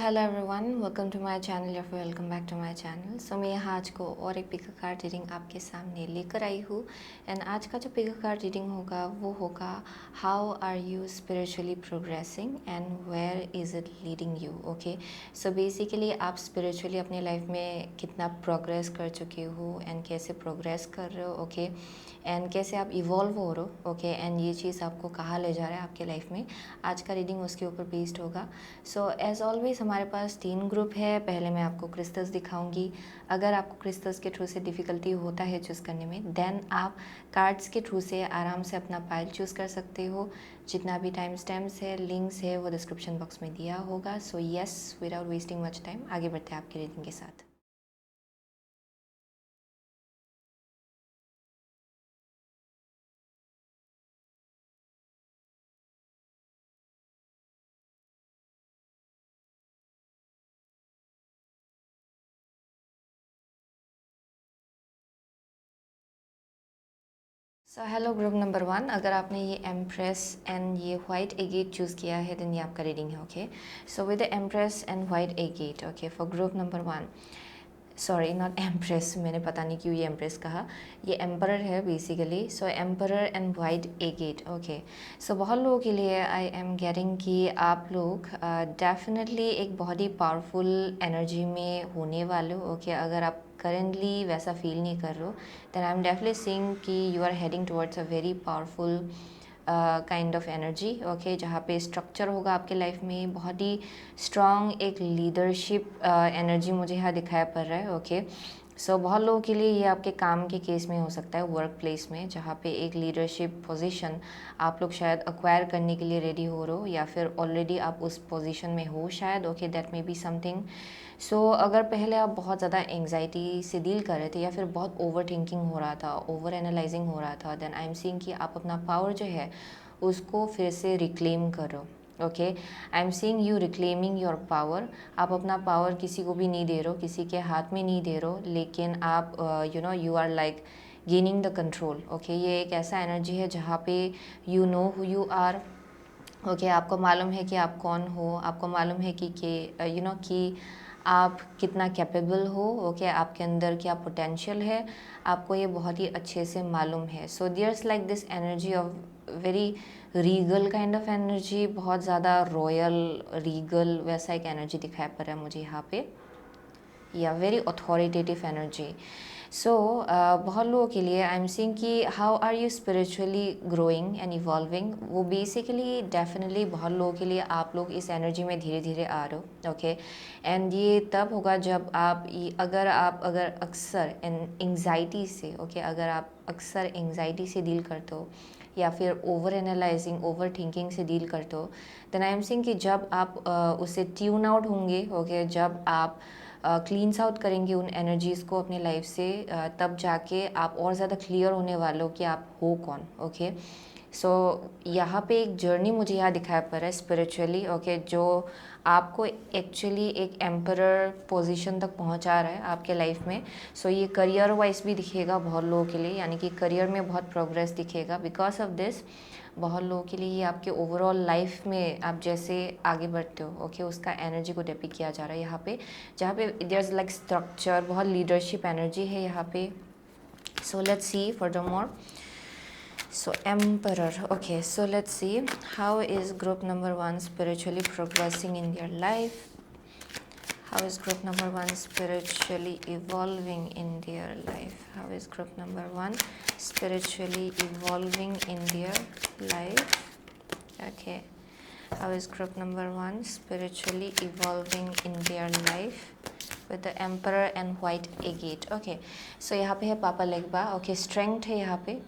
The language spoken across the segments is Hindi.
Hello everyone, welcome to my channel या फिर welcome back to my channel. So मैं यहाँ आज को और एक पिक कार्ड रीडिंग आपके सामने लेकर आई हूँ। एंड आज का जो पिक कार्ड रीडिंग होगा वो होगा how are you spiritually progressing and where is it leading you. Okay, so basically आप स्पिरिचुअली अपने लाइफ में कितना प्रोग्रेस कर चुके हो एंड कैसे प्रोग्रेस कर रहे हो। ओके, एंड कैसे आप इवॉल्व हो रहे हो। ओके, एंड ये चीज़ आपको कहाँ ले जा रहा है आपके लाइफ में, आज का रीडिंग उसके ऊपर बेस्ड होगा। सो एज़ ऑलवेज हमारे पास 3 ग्रुप है। पहले मैं आपको क्रिस्टल्स दिखाऊंगी। अगर आपको क्रिस्टल्स के थ्रू से डिफ़िकल्टी होता है चूज़ करने में, देन आप कार्ड्स के थ्रू से आराम से अपना पाइल चूज़ कर सकते हो। जितना भी टाइम स्टैम्प्स है, लिंक्स है, वो डिस्क्रिप्शन बॉक्स में दिया होगा। So yes, without wasting much time आगे बढ़ते हैं आपकी रीडिंग के साथ। सो हेलो ग्रुप नंबर 1, अगर आपने ये एम्प्रेस एंड ये वाइट एगेट चूज़ किया है देन ये आपका रीडिंग है। Okay, so with the empress and white agate, okay, for group number 1, sorry not empress, मैंने पता नहीं क्यों ये एम्प्रेस कहा, ये एम्परर है basically. So emperor and white agate. Okay, so बहुत लोगों के लिए आई एम गेटिंग कि आप लोग डेफिनेटली एक बहुत ही पावरफुल एनर्जी में होने वाले हो। ओके, अगर आप करेंटली वैसा फील नहीं कर रहे हो then I am definitely seeing कि you are heading towards a very powerful kind of energy. Okay, जहाँ पे स्ट्रक्चर होगा आपके लाइफ में, बहुत ही स्ट्रॉन्ग एक लीडरशिप एनर्जी मुझे यहाँ दिखाया पड़ रहा है। ओके, सो बहुत लोगों के लिए ये आपके काम के केस में हो सकता है, वर्क प्लेस में, जहाँ पे एक लीडरशिप पोजीशन आप लोग शायद अक्वायर करने के लिए रेडी हो रहे हो, या फिर ऑलरेडी आप उस पोजीशन में हो शायद। Okay, that may be something. So अगर पहले आप बहुत ज़्यादा एंग्जाइटी से डील कर रहे थे या फिर बहुत ओवर थिंकिंग हो रहा था, ओवर एनालाइजिंग हो रहा था, देन आई एम सीइंग कि आप अपना पावर जो है उसको फिर से रिक्लेम करो। Okay, I am seeing you reclaiming your power. आप अपना पावर किसी को भी नहीं दे रहे हो, किसी के हाथ में नहीं दे रहे हो, लेकिन आप you are like gaining the control. Okay, ये एक ऐसा एनर्जी है जहाँ पे you know who you are. Okay, आपको मालूम है कि आप कौन हो, आपको मालूम है कि यू नो कि आप कितना कैपेबल हो। ओके, आपके अंदर क्या पोटेंशियल है, आपको ये बहुत ही अच्छे से मालूम है। So there's like this energy of very Regal kind of energy, बहुत ज़्यादा रॉयल रीगल वैसा एक एनर्जी दिखाई पड़ रहा है मुझे यहाँ पे, या वेरी अथॉरिटेटिव एनर्जी। सो बहुत लोगों के लिए आई एम सीइंग कि how are you spiritually growing and evolving, वो बेसिकली डेफिनेटली बहुत लोगों के लिए आप लोग इस एनर्जी में धीरे धीरे आ रहे हो। ओके, एंड ये तब होगा जब अगर अक्सर एंग्जाइटी से, ओके, अगर आप अक्सर एंग्जाइटी से डील करते हो या फिर ओवर एनालाइजिंग, ओवर थिंकिंग से डील करते हो, देन आई एम सीइंग कि जब आप उससे ट्यून आउट होंगे। ओके, जब आप क्लीन्स आउट करेंगे उन एनर्जीज़ को अपने लाइफ से, तब जाके आप और ज़्यादा क्लियर होने वाले हो कि आप हो कौन। ओके, सो यहाँ पे एक जर्नी मुझे यहाँ दिखाया पड़ रहा है स्पिरिचुअली। ओके, जो आपको एक्चुअली एक एम्परर पोजीशन तक पहुँचा रहा है आपके लाइफ में। सो ये करियर वाइज भी दिखेगा बहुत लोगों के लिए, यानी कि करियर में बहुत प्रोग्रेस दिखेगा बिकॉज ऑफ दिस। बहुत लोगों के लिए ये आपके ओवरऑल लाइफ में आप जैसे आगे बढ़ते हो, ओके, उसका एनर्जी को डिपिक्ट किया जा रहा है यहाँ पे, जहाँ पे देयर इज़ लाइक स्ट्रक्चर, बहुत लीडरशिप एनर्जी है यहाँ पे। सो let's see furthermore. So Emperor. Okay, so let's see how is group number 1 spiritually progressing in their life. How is group number 1 spiritually evolving in their life? How is group number 1 spiritually evolving in their life? Okay. How is group number 1 spiritually evolving in their life? With the Emperor and White Agate. Okay. So यहाँ पे है पापा लेगबा. Okay, strength है यहाँ पे.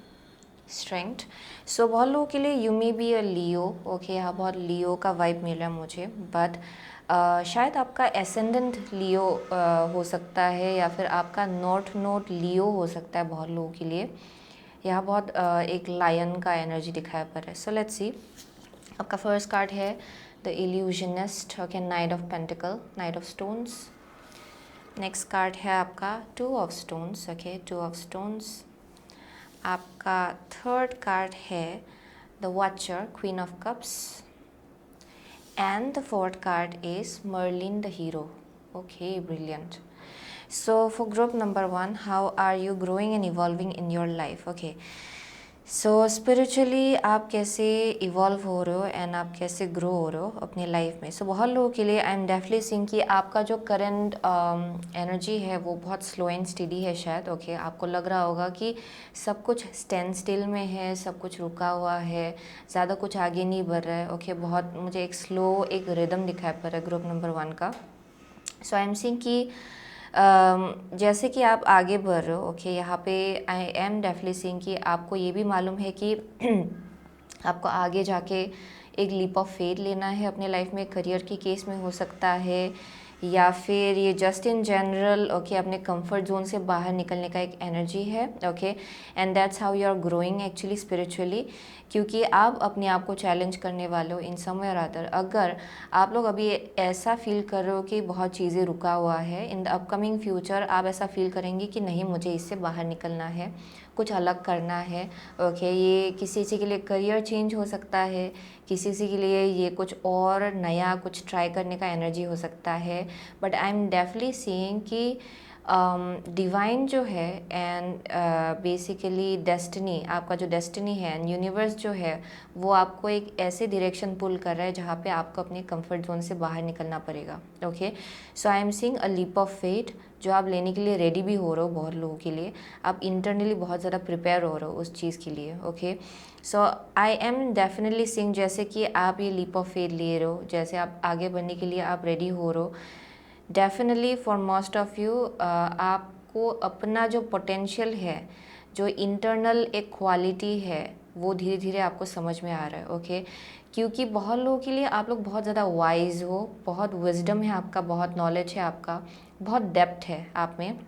स्ट्रेंथ। सो बहुत लोगों के लिए you may be a Leo. Okay, यहाँ बहुत लियो का वाइब मिल रहा है मुझे, बट शायद आपका एसेंडेंट लियो हो सकता है, या फिर आपका नॉर्थ नोड लियो हो सकता है बहुत लोगों के लिए। यहाँ बहुत एक लायन का एनर्जी दिखाया पड़ रहा है। सो लेट्स सी, आपका फर्स्ट कार्ड है the illusionist. Okay, night of pentacle, night of stones. Next card है आपका 2 of stones. Okay, 2 of stones. आपका थर्ड कार्ड है the watcher, queen of cups. and the fourth card is Merlin the hero. Okay, brilliant. So for group number 1, how are you growing and evolving in your life? Okay, so spiritually आप कैसे इवॉल्व हो रहे हो एंड आप कैसे ग्रो हो रहे हो अपनी लाइफ में. सो बहुत लोगों के लिए आई एम डेफिनेटली सीइंग कि आपका जो करंट एनर्जी है वो बहुत स्लो एंड स्टेडी है शायद. ओके, आपको लग रहा होगा कि सब कुछ स्टैंड स्टिल में है, सब कुछ रुका हुआ है, ज़्यादा कुछ आगे नहीं बढ़ रहा है. ओके, बहुत मुझे एक स्लो एक रिदम दिखाई पड़ रहा है ग्रुप नंबर 1 का. सो आई एम सीइंग कि जैसे कि आप आगे बढ़ रहे हो. ओके, यहाँ पे आई एम डेफिनेटली सीइंग कि आपको ये भी मालूम है कि आपको आगे जाके एक लीप ऑफ फेथ लेना है अपने लाइफ में. करियर की केस में हो सकता है या फिर ये जस्ट इन जनरल. ओके, अपने कंफर्ट जोन से बाहर निकलने का एक एनर्जी है. Okay, and that's how you are growing actually spiritually, क्योंकि आप अपने आप को चैलेंज करने वाले हो इन सम वे और अदर. अगर आप लोग अभी ऐसा फील कर रहे हो कि बहुत चीज़ें रुका हुआ है, इन द अपकमिंग फ्यूचर आप ऐसा फील करेंगे कि नहीं, मुझे इससे बाहर निकलना है, कुछ अलग करना है. ओके, ये किसी के लिए करियर चेंज हो सकता है, किसी के लिए ये कुछ और नया कुछ ट्राई करने का एनर्जी हो सकता है. But I am definitely seeing कि डिवाइन जो है एंड बेसिकली डेस्टिनी, आपका जो डेस्टिनी है एंड यूनिवर्स जो है वो आपको एक ऐसे डायरेक्शन पुल कर रहा है जहाँ पे आपको अपने कंफर्ट जोन से बाहर निकलना पड़ेगा. Okay, so I am seeing a leap of faith जो आप लेने के लिए रेडी भी हो रहे हो. बहुत लोगों के लिए आप इंटरनली बहुत ज़्यादा प्रिपेयर हो रहे हो उस चीज़ के लिए. Okay, so I am definitely seeing जैसे कि आप ये लीप ऑफ फेथ ले रहे हो, जैसे आप आगे बढ़ने के लिए आप रेडी हो रहे हो. Definitely for most of you आपको अपना जो पोटेंशियल है, जो इंटरनल एक क्वालिटी है, वो धीरे धीरे आपको समझ में आ रहा है. ओके, क्योंकि बहुत लोगों के लिए आप लोग बहुत ज़्यादा वाइज हो, बहुत विजडम है आपका, बहुत नॉलेज है आपका, बहुत डेप्थ है आप में.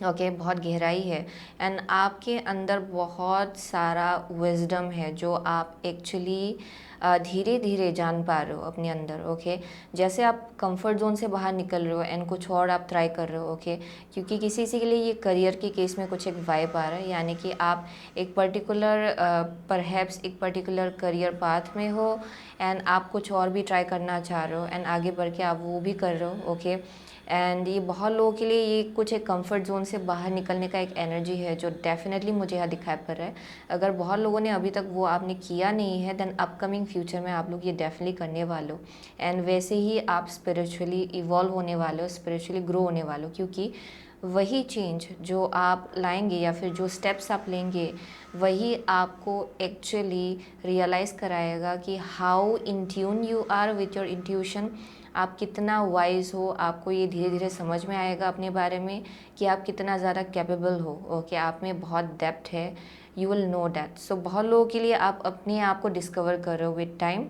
ओके, बहुत गहराई है एंड आपके अंदर बहुत सारा विजडम है जो आप एक्चुअली धीरे धीरे जान पा रहे हो अपने अंदर. ओके, जैसे आप कंफर्ट जोन से बाहर निकल रहे हो एंड कुछ और आप ट्राई कर रहे हो. ओके, क्योंकि किसी के लिए ये करियर के केस में कुछ एक वाइब आ रहा है, यानी कि आप एक पर्टिकुलर परहैप्स एक पर्टिकुलर करियर पाथ में हो एंड आप कुछ और भी ट्राई करना चाह रहे हो एंड आगे बढ़ के आप वो भी कर रहे हो. ओके, एंड ये बहुत लोगों के लिए ये कुछ एक कंफर्ट जोन से बाहर निकलने का एक एनर्जी है जो डेफिनेटली मुझे यहाँ दिखाई पड़ रहा है. अगर बहुत लोगों ने अभी तक वो आपने किया नहीं है, देन अपकमिंग फ्यूचर में आप लोग ये डेफिनेटली करने वाले हो एंड वैसे ही आप स्पिरिचुअली इवॉल्व होने वाले हो, स्पिरिचुअली ग्रो होने वाले हो. क्योंकि वही चेंज जो आप लाएंगे या फिर जो स्टेप्स आप लेंगे वही आपको एक्चुअली रियलाइज़ कराएगा कि how in tune you are with your intuition. आप कितना वाइज हो, आपको ये धीरे धीरे समझ में आएगा अपने बारे में कि आप कितना ज़्यादा कैपेबल हो. ओके, आप में बहुत डेप्थ है, यू विल नो डैट. सो बहुत लोगों के लिए आप अपने आप को डिस्कवर कर रहे हो विद टाइम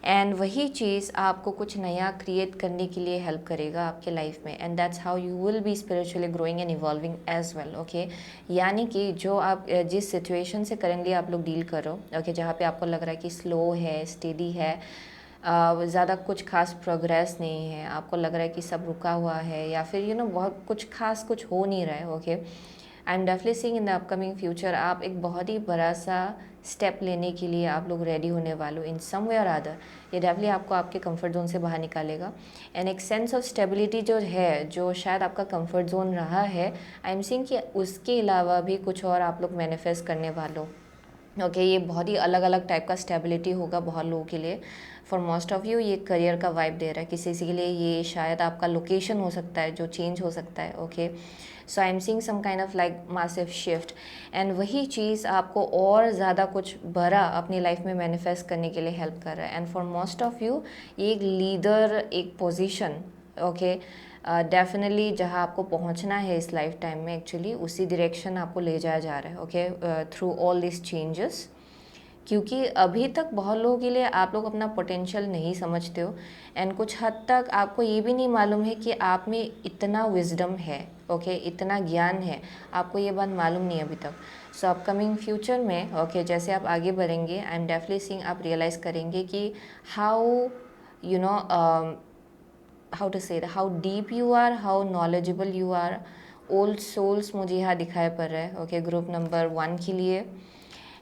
एंड वही चीज़ आपको कुछ नया क्रिएट करने के लिए हेल्प करेगा आपके लाइफ में and that's how you will be spiritually growing and evolving as well. Okay, यानी कि जो आप जिस सिचुएशन से करेंटली आप लोग डील कर रहे हो, ओके, जहाँ पे आपको लग रहा है कि स्लो है, स्टेडी है, ज़्यादा कुछ खास प्रोग्रेस नहीं है, आपको लग रहा है कि सब रुका हुआ है या फिर बहुत कुछ खास कुछ हो नहीं रहा है. Okay, I am definitely seeing in the upcoming future आप एक बहुत ही बड़ा सा स्टेप लेने के लिए आप लोग रेडी होने वाले हो इन सम वे और अदर. ये डेफिनेटली आपको आपके कंफर्ट जोन से बाहर निकालेगा एंड एक सेंस ऑफ स्टेबिलिटी जो है, जो शायद आपका कंफर्ट जोन रहा है, आई एम सीइंग कि उसके अलावा भी कुछ और आप लोग मैनिफेस्ट करने वाले हो. ओके, ये बहुत ही अलग अलग टाइप का स्टेबिलिटी होगा बहुत लोगों के लिए. फॉर मोस्ट ऑफ़ यू ये करियर का वाइब दे रहा है, किसी के लिए ये शायद आपका लोकेशन हो सकता है जो चेंज हो सकता है. Okay, so I am seeing some kind of like massive shift and वही चीज़ आपको और ज़्यादा कुछ बड़ा अपनी लाइफ में मैनिफेस्ट करने के लिए हेल्प कर रहा है. And for most of you ये एक लीडर, एक पोजीशन, ओके, डेफिनेटली जहाँ आपको पहुँचना है इस लाइफ टाइम में, एक्चुअली उसी डायरेक्शन आपको ले जाया जा रहा है. Okay, through all this changes, क्योंकि अभी तक बहुत लोगों के लिए आप लोग अपना पोटेंशियल नहीं समझते हो एंड कुछ हद तक आपको ये भी नहीं मालूम है कि आप में इतना विजडम है. ओके, इतना ज्ञान है, आपको ये बात मालूम नहीं अभी तक. सो अपकमिंग फ्यूचर में, ओके, जैसे आप आगे बढ़ेंगे, आई एम डेफिनेटली सीइंग आप रियलाइज़ करेंगे कि how you know how to say how deep you are, how knowledgeable you are. Old souls मुझे यहाँ दिखाई पड़ रहा है. ओके, ग्रुप नंबर 1 के लिए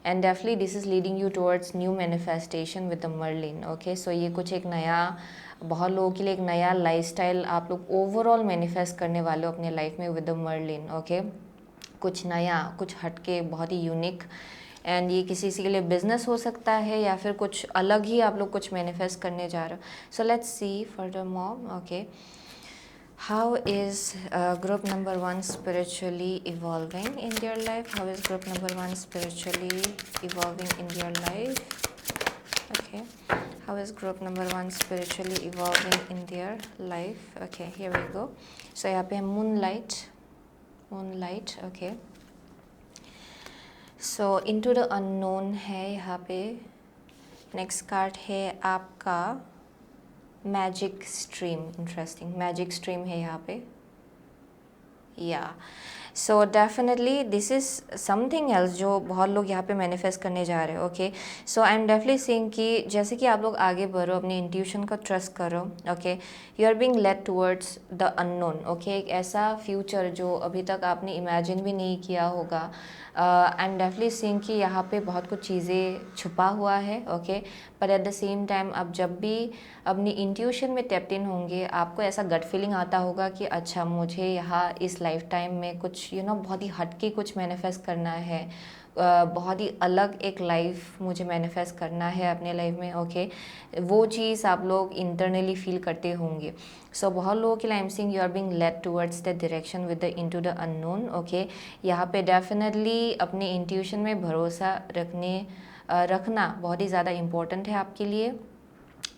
and definitely this is leading you towards new manifestation with the Merlin. Okay, so ये कुछ एक नया, बहुत लोगों के लिए एक नया लाइफस्टाइल आप लोग ओवरऑल मैनिफेस्ट करने वाले हो अपने लाइफ में विद द मर्लिन। ओके, कुछ नया, कुछ हटके, बहुत ही यूनिक। एंड ये किसी के लिए बिजनेस हो सकता है या फिर कुछ अलग ही आप लोग कुछ मैनिफेस्ट करने जा रहे हो। सो let's C further more. Okay, how is group number one spiritually evolving in their life? How is group number one spiritually evolving in their life? Okay, how is group number one spiritually evolving in their life? Okay, here we go. So यहाँ पे moonlight, moonlight. Okay, so into the unknown है यहाँ पे। नेक्स्ट कार्ड है आपका magic stream. Interesting, magic stream है यहाँ पे। या so definitely this is something else जो बहुत लोग यहाँ पे मैनिफेस्ट करने जा रहे हो। Okay, so I am definitely saying कि जैसे कि आप लोग आगे बढ़ो, अपनी इंट्यूशन को ट्रस्ट करो। Okay, you are being led towards the unknown. Okay, एक ऐसा फ्यूचर जो अभी तक आपने इमेजिन भी नहीं किया होगा। आई एम डेफिनेटली सेइंग कि यहाँ पे बहुत कुछ चीज़ें छुपा हुआ है। ओके, पर एट द सेम टाइम आप जब भी अपनी इंट्यूशन में टैप्ड इन होंगे, आपको ऐसा गट फीलिंग आता होगा कि अच्छा मुझे यहाँ इस लाइफ टाइम में कुछ बहुत ही हटके कुछ मैनिफेस्ट करना है, बहुत ही अलग एक लाइफ मुझे मैनिफेस्ट करना है अपने लाइफ में। ओके, वो चीज़ आप लोग इंटरनली फील करते होंगे। सो बहुत लोगों के लिए I am seeing you are being led towards the direction with the into the unknown. Okay, यहाँ पे डेफिनेटली अपने इंट्यूशन में भरोसा रखना बहुत ही ज़्यादा इम्पोर्टेंट है आपके लिए,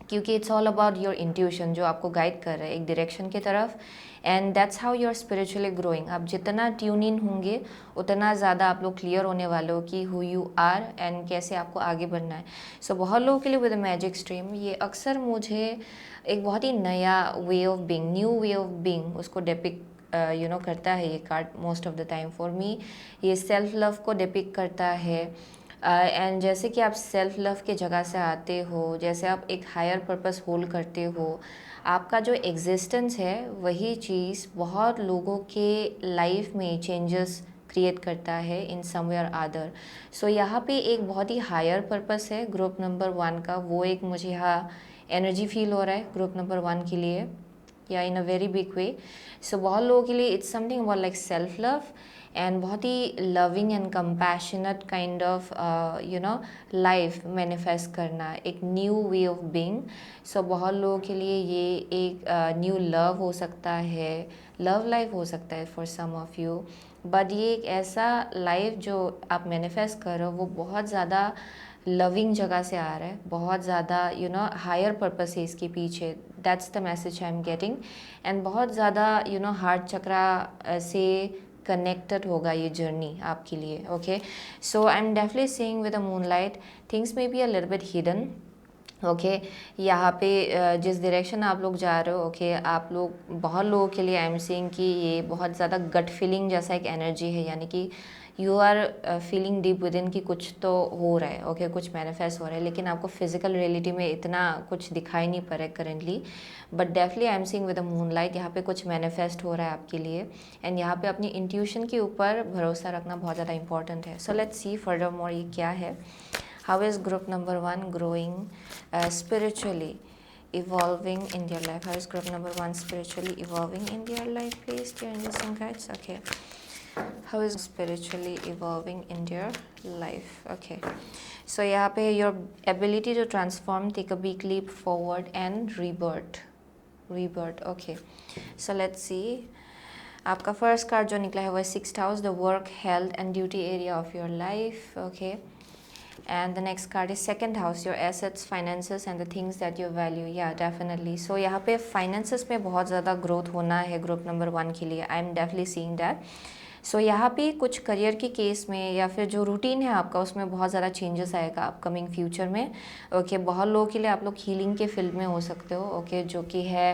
क्योंकि it's all about your intuition जो आपको गाइड कर रहा है एक डायरेक्शन की तरफ। And that's how you are spiritually growing. आप जितना ट्यून इन होंगे उतना ज़्यादा आप लोग क्लियर होने वाले हो कि हु यू आर एंड कैसे आपको आगे बढ़ना है। सो बहुत लोगों के लिए विद मैजिक स्ट्रीम ये अक्सर मुझे एक बहुत ही नया वे of being, new way of being उसको डेपिक्ट करता है ये card most of the time. For me ये सेल्फ लव को डिपिक्ट करता है। एंड जैसे कि आप सेल्फ लव के जगह से आते हो, जैसे आप एक हायर पर्पस होल्ड करते हो, आपका जो एग्जिस्टेंस है वही चीज़ बहुत लोगों के लाइफ में चेंजेस क्रिएट करता है इन सम वे और अदर। सो यहाँ पे एक बहुत ही हायर पर्पस है ग्रुप नंबर वन का, वो एक मुझे यहाँ एनर्जी फील हो रहा है ग्रुप नंबर वन के लिए, या इन अ वेरी बिग वे। सो बहुत लोगों के लिए it's something about like self love and बहुत ही loving and compassionate kind of life manifest करना, एक new way of being. So बहुत लोगों के लिए ये एक न्यू लव हो सकता है, लव लाइफ हो सकता है for some of you. But ये एक ऐसा लाइफ जो आप मैनिफेस्ट कर रहे हो वो बहुत ज़्यादा लविंग जगह से आ रहा है, बहुत ज़्यादा हायर पर्पस है इसके पीछे। That's the message I am getting. And बहुत ज़्यादा हार्ट चक्रा से कनेक्टेड होगा ये जर्नी आपके लिए। Okay, so I am definitely seeing with the moonlight things may be a little bit hidden. Okay, यहाँ पे जिस डायरेक्शन आप लोग जा रहे हो, ओके, आप लोग बहुत लोगों के लिए आई एम सीइंग कि ये बहुत ज़्यादा गट फीलिंग जैसा एक एनर्जी है, यानी कि you are feeling deep within कि कुछ तो हो रहा है। ओके, कुछ मैनिफेस्ट हो रहा है, लेकिन आपको फिजिकल रियलिटी में इतना कुछ दिखाई नहीं पड़ रहा है currently. But definitely I am seeing with the moonlight यहाँ पे कुछ मैनिफेस्ट हो रहा है आपके लिए। एंड यहाँ पे अपनी इंट्यूशन के ऊपर भरोसा रखना बहुत ज़्यादा इंपॉर्टेंट है। So let's C further more ये क्या है। How is group number one growing spiritually evolving in their life? How is group number one spiritually evolving in their life, please, dear angels and guides? Okay. How is spiritually evolving in their life? Okay. So यहाँ पे your ability to transform, take a big leap forward and rebirth. Rebirth. Okay. So let's see. आपका फर्स्ट कार्ड जो निकला है वो है sixth house, the work, health and duty area of your life. Okay, and the next card is second house, your assets, finances and the things that you value. Yeah, definitely. So यहाँ पे finances में बहुत ज़्यादा growth होना है ग्रुप नंबर वन के लिए। I am definitely seeing that. So यहाँ पे कुछ करियर के केस में या फिर जो रूटीन है आपका उसमें बहुत ज़्यादा चेंजेस आएगा अपकमिंग फ्यूचर में। ओके, बहुत लोगों के लिए आप लोग हीलिंग के फील्ड में हो सकते हो। ओके, जो कि है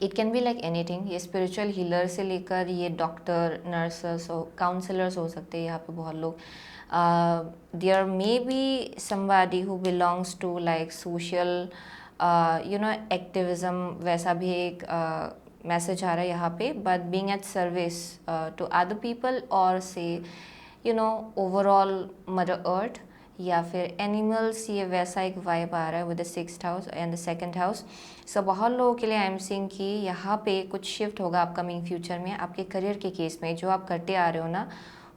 it can be like anything. ये स्पिरिचुअल हीलर से लेकर ये डॉक्टर, नर्सेस और काउंसलर्स हो सकते हैं यहाँ पे बहुत लोग। There may be somebody who belongs to like social activism, वैसा भी एक मैसेज आ रहा है यहाँ पे। But being at service to other people और से you know overall mother earth या फिर एनिमल्स, ये वैसा एक वाइब आ रहा है with the 6th house and the 2nd house. So बहुत लोगों के लिए आई एम सीइंग कि यहाँ पे कुछ शिफ्ट होगा अपकमिंग फ्यूचर में आपके करियर के केस में। जो आप करते आ रहे हो ना,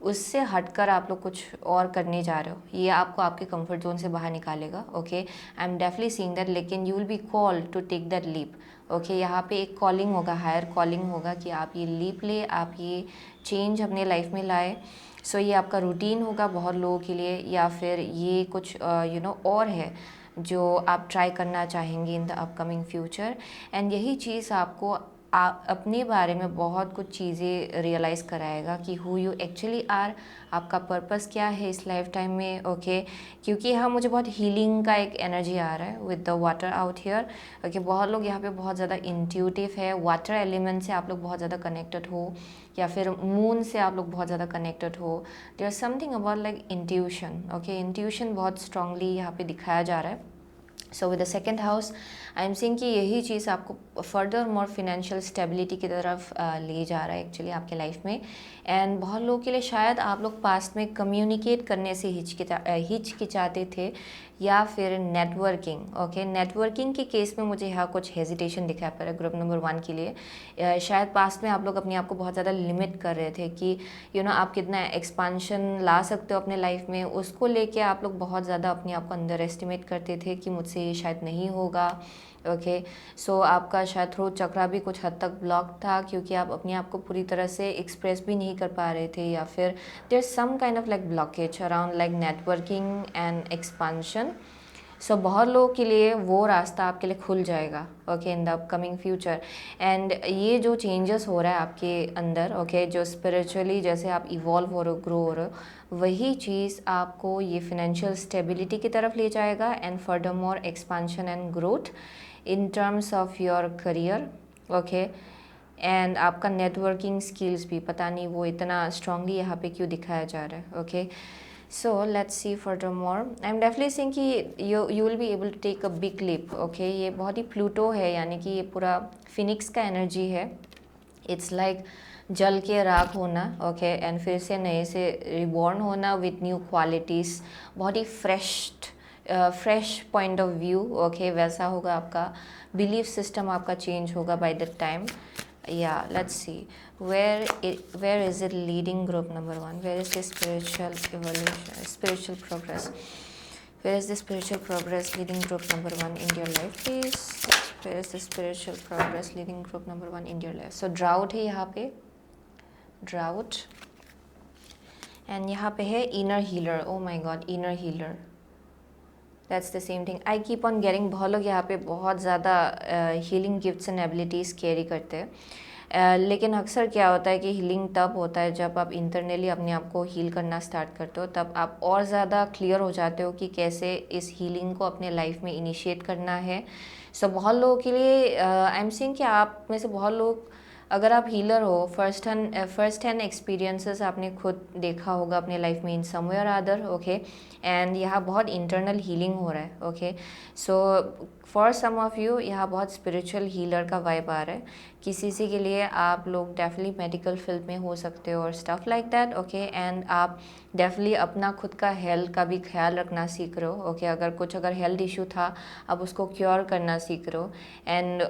उससे हटकर आप लोग कुछ और करने जा रहे हो, ये आपको आपके कंफर्ट जोन से बाहर निकालेगा। Okay, I am definitely seeing that, लेकिन you will be called to take that leap. Okay, यहाँ पे एक कॉलिंग होगा, हायर कॉलिंग होगा कि आप ये लीप ले, आप ये चेंज अपने लाइफ में लाए। सो ये आपका रूटीन होगा बहुत लोगों के लिए, या फिर ये कुछ यू नो और है जो आप ट्राई करना चाहेंगे इन द अपकमिंग फ्यूचर। एंड यही चीज़ आपको अपने बारे में बहुत कुछ चीज़ें रियलाइज़ कराएगा कि हु यू एक्चुअली आर, आपका पर्पस क्या है इस लाइफ टाइम में। ओके, क्योंकि यहाँ मुझे बहुत हीलिंग का एक एनर्जी आ रहा है with the water out here. Okay, बहुत लोग यहाँ पे बहुत ज़्यादा इंट्यूटिव है, वाटर एलिमेंट से आप लोग बहुत ज़्यादा कनेक्टेड हो, या फिर मून से आप लोग बहुत ज़्यादा कनेक्टेड हो। There something about like intuition. Okay, intuition बहुत स्ट्रांगली यहाँ पे दिखाया जा रहा है। So with the 2nd house I am seeing कि यही चीज़ आपको फर्दर मोर फिनेंशियल स्टेबिलिटी की तरफ ले जा रहा है एक्चुअली आपके लाइफ में। एंड बहुत लोगों के लिए शायद आप लोग पास्ट में कम्युनिकेट करने से हिचकिचाते थे, या फिर नेटवर्किंग। ओके, नेटवर्किंग के केस में मुझे यहाँ कुछ हेजिटेशन दिखा पर ग्रुप नंबर 1 के लिए। शायद पास्ट में आप लोग अपने आप को बहुत ज़्यादा लिमिट कर रहे थे कि यू नो आप कितना एक्सपांशन ला सकते हो अपने लाइफ में, उसको लेके आप लोग बहुत ज़्यादा अपने आप को अंडर एस्टिमेट करते थे कि मुझसे ये शायद नहीं होगा। ओके, सो आपका शायद थ्रोट चक्रा भी कुछ हद तक ब्लॉक था, क्योंकि आप अपने आप को पूरी तरह से एक्सप्रेस भी नहीं कर पा रहे थे, या फिर there some kind of like blockage around like networking and expansion. So बहुत लोगों के लिए वो रास्ता आपके लिए खुल जाएगा okay in the upcoming future. And ये जो चेंजेस हो रहा है आपके अंदर ओके, जो स्पिरिचुअली जैसे आप इवॉल्व हो रहे हो, ग्रो हो रहे हो, वही चीज़ आपको ये फिनेंशियल स्टेबिलिटी की तरफ ले जाएगा and further more expansion and growth in terms of your career. Okay, and आपका नेटवर्किंग स्किल्स भी पता नहीं वो इतना स्ट्रांगली यहाँ पे क्यों दिखाया जा रहा है। Okay, so let's see furthermore, I'm definitely saying कि you will be able to take a big leap। okay, ये बहुत ही प्लूटो है, यानी कि ये पूरा फिनिक्स का एनर्जी है। इट्स लाइक जल के राख होना ओके, एंड फिर से नए से रिबॉर्न होना विथ न्यू क्वालिटीज़, बहुत ही fresh point of view. Okay, वैसा होगा आपका बिलीफ सिस्टम, आपका चेंज होगा by the time. Yeah, let's see where is it leading group number 1, where is the spiritual evolution, spiritual progress, where is the spiritual progress leading group number 1 in your life please, where is the spiritual progress leading group number 1 in your life। so drought है यहाँ पे, drought, and यहाँ पे है inner healer। oh my god, inner healer, that's the same thing I keep on getting. बहुत लोग यहाँ पे बहुत ज़्यादा healing gifts and abilities carry करते हैं, लेकिन अक्सर क्या होता है कि हीलिंग तब होता है जब आप इंटरनली अपने आप को हील करना स्टार्ट करते हो, तब आप और ज़्यादा क्लियर हो जाते हो कि कैसे इस हीलिंग को अपने लाइफ में इनिशिएट करना है। सो बहुत लोगों के लिए आई एम सीइंग कि आप में से बहुत लोग, अगर आप हीलर हो, फर्स्ट हैंड एक्सपीरियंसेस आपने खुद देखा होगा अपने लाइफ में in somewhere other okay, and यहाँ बहुत इंटरनल हीलिंग हो रहा है okay. So for some of you यहाँ बहुत स्पिरिचुअल हीलर का वाइब आ रहा है। किसी के लिए आप लोग डेफिनेटली मेडिकल फील्ड में हो सकते हो और stuff like that okay, and आप डेफिनेटली अपना खुद का हेल्थ का भी ख्याल रखना सीख रहे हो ओके। अगर हेल्थ इशू था आप उसको क्योर करना सीख रहे हो, एंड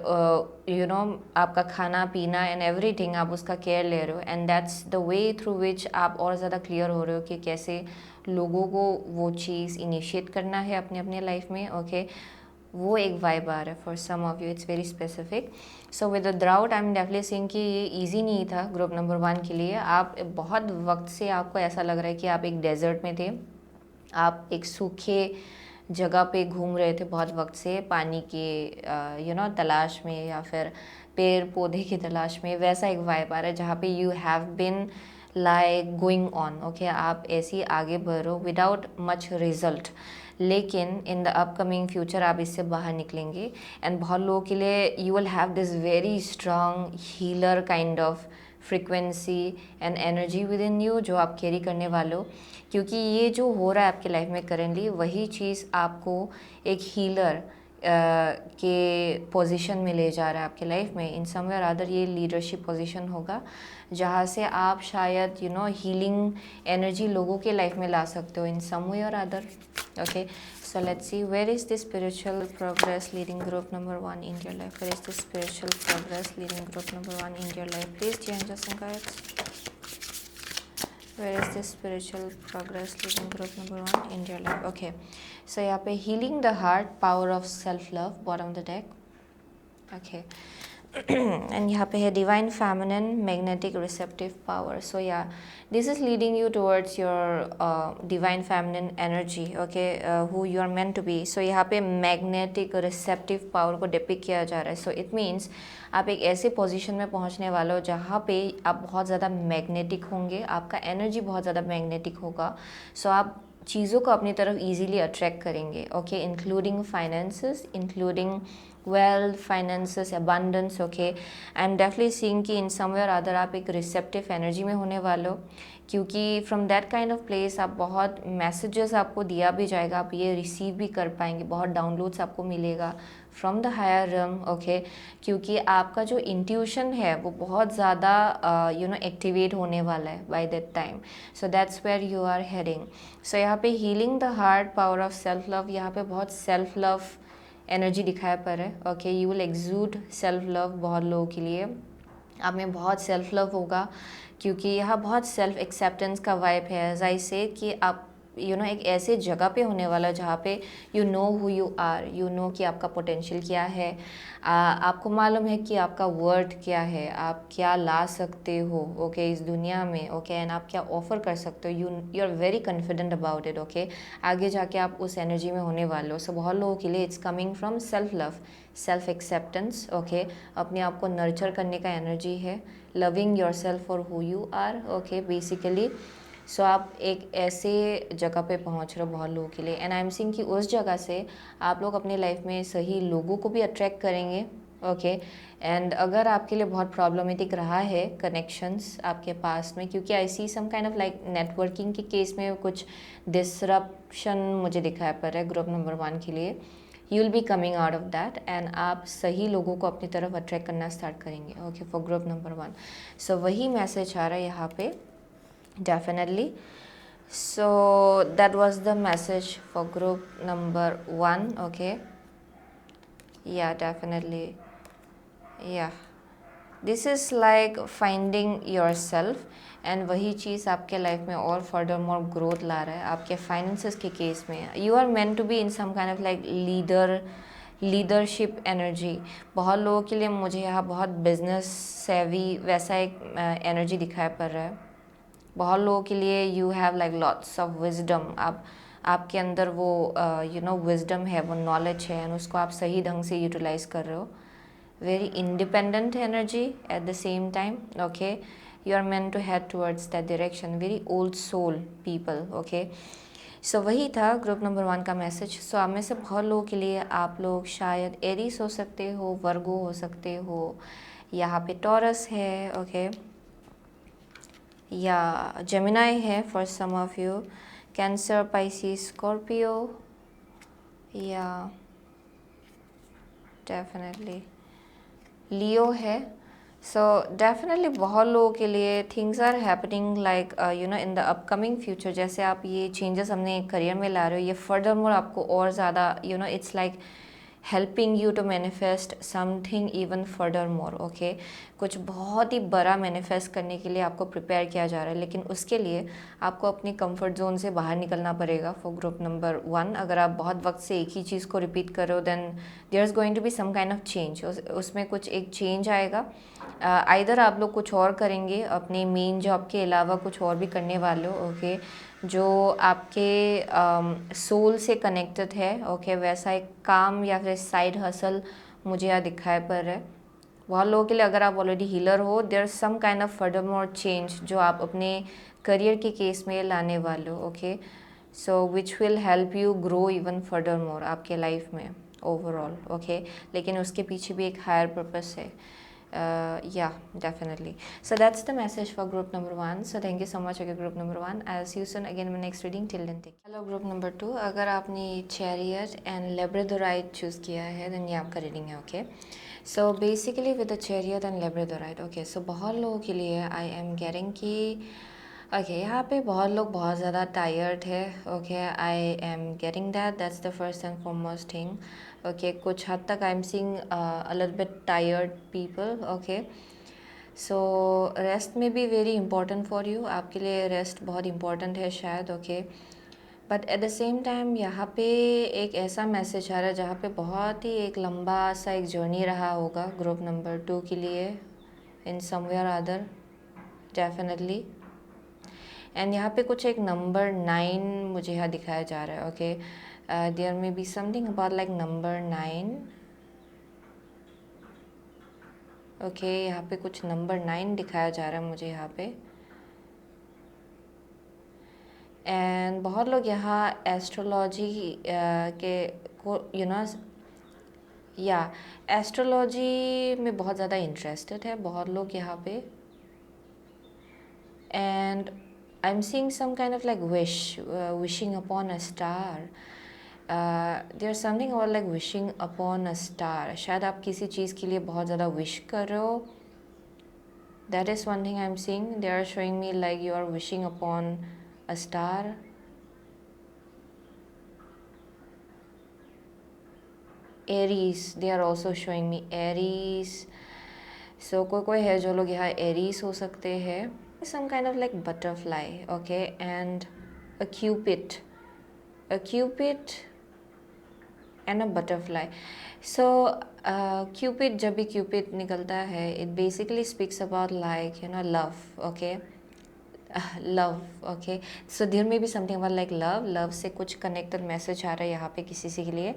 यू नो आपका खाना पीना एंड एवरीथिंग आप उसका केयर ले रहे हो, and that's the way through which आप और ज़्यादा क्लियर हो रहे हो कि कैसे लोगों को वो चीज़ इनिशिएट करना है अपने अपने लाइफ में ओके। वो एक वाइब आ रहा है for some of you, it's very specific. So with the drought I am definitely seeing कि ये ईजी नहीं था ग्रुप नंबर 1 के लिए। आप बहुत वक्त से आपको ऐसा लग रहा है कि आप एक डेजर्ट में थे, आप एक सूखे जगह पे घूम रहे थे बहुत वक्त से, पानी के यू नो तलाश में, या फिर पेड़ पौधे की तलाश में। वैसा एक वाइब आ रहा है जहाँ पे you have been like going on okay, आप ऐसे ही आगे बढ़ो विदाउट मच रिजल्ट, लेकिन इन द अपकमिंग फ्यूचर आप इससे बाहर निकलेंगे। एंड बहुत लोगों के लिए you will have this very strong healer kind of frequency and energy with in you जो आप कैरी करने वाले हो, क्योंकि ये जो हो रहा है आपकी लाइफ में करेंटली, वही चीज़ आपको एक हीलर के पोजीशन में ले जा रहा है आपके लाइफ में. इन समवेयर अदर ये लीडरशिप पोजीशन होगा जहाँ से आप शायद हीलिंग एनर्जी लोगों के लाइफ में ला सकते हो इन सम वे और other. Okay, so let's see, where is the spiritual progress leading group number 1 in your life? Where is the spiritual progress leading group number 1 in your life? Please, angels and guides. Where is the spiritual progress leading group number 1 in your life? Okay, so यहाँ पे healing the heart, power of self love, bottom of the deck. Okay. And यहाँ पे है divine feminine magnetic receptive power. So yeah, this is leading you towards your divine feminine energy. Okay, who you are meant to be. So यहाँ पे magnetic receptive power को depict किया जा रहा है. So it means आप एक ऐसे पोजीशन में पहुंचने वाले हो जहाँ पे आप बहुत ज़्यादा मैग्नेटिक होंगे, आपका एनर्जी बहुत ज़्यादा मैग्नेटिक होगा. सो आप चीज़ों को अपनी तरफ इजीली अट्रैक्ट करेंगे. Okay, including finances, including wealth, finances, abundance. Okay, I'm definitely seeing कि in somewhere other आप एक receptive energy में होने वाले हो, क्योंकि from that kind of place आप बहुत messages आपको दिया भी जाएगा, आप ये receive भी कर पाएंगे, बहुत downloads आपको मिलेगा from the higher realm. Okay, क्योंकि आपका जो intuition है वो बहुत ज़्यादा activate होने वाला है by that time. So that's where you are heading. So यहाँ पे healing the heart, power of self love, यहाँ पे बहुत self love एनर्जी दिखाया पर है. Okay, you will exude self love. बहुत लोगों के लिए आप में बहुत सेल्फ लव होगा, क्योंकि यहाँ बहुत सेल्फ एक्सेप्टेंस का वाइब है. एज आई से कि आप एक ऐसे जगह पे होने वाला जहाँ पे you know who you are, you know कि आपका पोटेंशियल क्या है, आपको मालूम है कि आपका वर्थ क्या है, आप क्या ला सकते हो. ओके, इस दुनिया में. ओके, एंड आप क्या ऑफर कर सकते हो. You are very confident about it. Okay, आगे जाके आप उस एनर्जी में होने वाले हो. सो बहुत लोगों के लिए it's coming from self love, self acceptance. Okay, अपने आप को नर्चर करने का एनर्जी है, loving yourself for who you are. Okay, basically so आप एक ऐसे जगह पे पहुंच रहे हो बहुत लोगों के लिए. एंड आई एम सीइंग कि उस जगह से आप लोग अपने लाइफ में सही लोगों को भी अट्रैक्ट करेंगे. ओके, एंड अगर आपके लिए बहुत प्रॉब्लमेटिक रहा है कनेक्शंस आपके पास में, क्योंकि I see some kind of like networking के केस में कुछ डिसरप्शन मुझे दिखाया पर है ग्रुप नंबर 1 के लिए, you will be coming out of that and आप सही लोगों को अपनी तरफ अट्रैक्ट करना स्टार्ट करेंगे. Okay, for group number 1. सो वही मैसेज आ रहा है यहाँ पे. Definitely. So that was the message for group number 1. Okay, yeah, definitely. Yeah, this is like finding yourself, and वही चीज़ आपके लाइफ में और फर्दर मोर ग्रोथ ला रहा है. आपके फाइनेंसेस के केस में you are meant to be in some kind of like leadership energy. बहुत लोगों के लिए मुझे यहाँ बहुत बिजनेस सेवी वैसा एक एनर्जी दिखाई पड़ रहा है. बहुत लोगों के लिए you have like lots of wisdom. आपके अंदर वो विजडम है, वो नॉलेज है, एंड उसको आप सही ढंग से यूटिलाइज कर रहे हो. Very independent energy at the same time. Okay, you are meant to head towards that direction. Very old soul people. Okay, so वही था ग्रुप नंबर 1 का मैसेज. सो आप में से बहुत लोगों के लिए आप लोग शायद एरीज हो सकते हो, वर्गो हो सकते हो, यहाँ पे टॉरस है. ओके, या जेमिनाई है for some of you, Cancer, Pisces, Scorpio, या डेफिनेटली लियो है. सो डेफिनेटली बहुत लोगों के लिए things are happening like in the upcoming future. जैसे आप ये चेंजेस अपने करियर में ला रहे हो, ये फर्दर मोर आपको और ज़्यादा it's like helping you to manifest something even further more. Okay, कुछ बहुत ही बड़ा मैनिफेस्ट करने के लिए आपको प्रिपेयर किया जा रहा है, लेकिन उसके लिए आपको अपनी कंफर्ट जोन से बाहर निकलना पड़ेगा. फॉर ग्रुप नंबर 1, अगर आप बहुत वक्त से एक ही चीज़ को रिपीट कर रहे हो, then there is going to be some kind of change. उसमें कुछ एक चेंज आएगा. आइदर आप लोग कुछ और करेंगे, अपनी मेन जॉब के अलावा कुछ और भी करने वाले हो. ओके, जो आपके सोल से कनेक्टेड है. ओके, वैसा एक काम या फिर साइड हसल मुझे यहाँ दिखाई पड़ रहा है. बहुत लोगों के लिए अगर आप ऑलरेडी हीलर हो, there is some kind of further more change जो आप अपने करियर के केस में लाने वाले हो. Okay, so which will help you grow even further मोर आपके लाइफ में ओवरऑल. ओके, लेकिन उसके पीछे भी एक हायर पर्पस है. Yeah, definitely. So that's the message for group number 1. So thank you so much, okay, group number 1. I'll see you soon again in my next reading. Till then, take care. Hello, group number 2. अगर आपने chariot and labradorite choose किया है, then ये आपका reading है, okay? So basically with the chariot and labradorite, okay, so बहुत लोगों के लिए I am getting कि okay, यहाँ पे बहुत लोग बहुत ज़्यादा टायर्ड है. Okay, I am getting that. That's the first and foremost thing. Okay, कुछ हद तक I am seeing a little bit tired people. Okay, so rest may be very important for you. आपके लिए rest बहुत important है शायद. Okay, but at the same time यहाँ पे एक ऐसा मैसेज आ रहा है जहाँ पे बहुत ही एक लंबा सा एक जर्नी रहा होगा ग्रुप नंबर 2 के लिए इन समवेयर अदर डेफिनेटली. एंड यहाँ पे कुछ एक नंबर 9 मुझे यहाँ दिखाया जा रहा है. Okay, there may be something about like number 9. Okay, यहाँ पे कुछ नंबर 9 दिखाया जा रहा है मुझे यहाँ पे. एंड बहुत लोग यहाँ एस्ट्रोलॉजी के को या एस्ट्रोलॉजी में बहुत ज़्यादा इंटरेस्टेड है बहुत लोग यहाँ पे. And I am seeing some kind of like wishing upon a star. There something about like wishing upon a star. शायद आप किसी चीज़ के लिए बहुत ज़्यादा विश कर रहे हो. That is one thing I am seeing. They are showing me like you are wishing upon a star. Aries, they are also showing me Aries. So कोई है जो लोग यहाँ Aries हो सकते हैं. Some kind of like butterfly, okay, and a cupid and a butterfly. So cupid, जब भी cupid निकलता है, it basically speaks about like love, okay. Love. Okay, so there may be something about like love से कुछ कनेक्टेड मैसेज आ रहा है यहाँ पे किसी के लिए.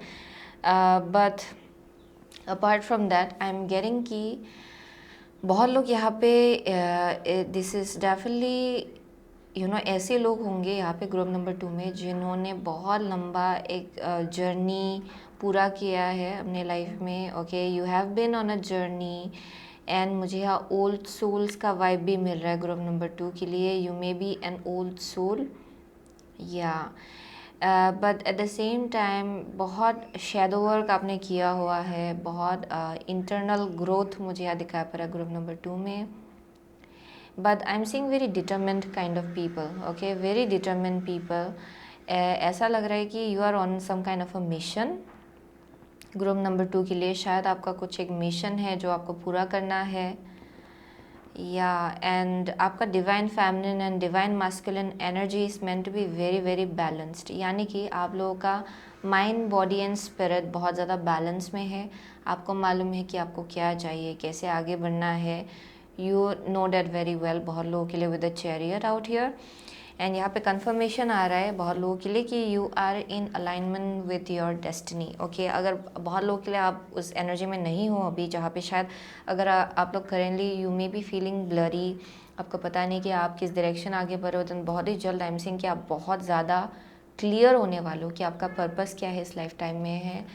But apart from that I am getting कि बहुत लोग यहाँ पे दिस इज़ डेफिनेटली ऐसे लोग होंगे यहाँ पे ग्रुप नंबर 2 में जिन्होंने बहुत लंबा एक जर्नी पूरा किया है अपने लाइफ में. Okay, you have been on a journey and मुझे यहाँ ओल्ड सोल्स का वाइब भी मिल रहा है ग्रुप नंबर 2 के लिए. You may be an old soul, या but at the same time बहुत शैडो वर्क आपने किया हुआ है. बहुत इंटरनल ग्रोथ मुझे यहाँ दिखाई पड़ रहा है ग्रुप नंबर 2 में. But I am seeing very determined kind of people. Okay, very determined people. ऐसा लग रहा है कि you are on some kind of a mission group number 2 के लिए. शायद आपका कुछ एक मिशन है जो आपको पूरा करना है, या एंड आपका divine feminine and divine masculine energy is meant to be very very balanced. यानी कि आप लोगों का माइंड, बॉडी एंड स्पिरिट बहुत ज़्यादा बैलेंस में है. आपको मालूम है कि आपको क्या चाहिए, कैसे आगे बढ़ना है. You know that very well. बहुत लोगों के लिए with the chariot out here. And यहाँ पे कंफर्मेशन आ रहा है बहुत लोगों के लिए कि you are in alignment with your destiny. Okay, अगर बहुत लोगों के लिए आप उस एनर्जी में नहीं हो अभी, जहाँ पे शायद अगर आप लोग currently you may be feeling blurry, आपको पता नहीं कि आप किस डायरेक्शन आगे बढ़ रहे हो, तो बहुत ही जल्द आई एम सीइंग कि आप बहुत ज़्यादा क्लियर होने वाले हो कि आपका पर्पस क्या है इस लाइफ टाइम में है.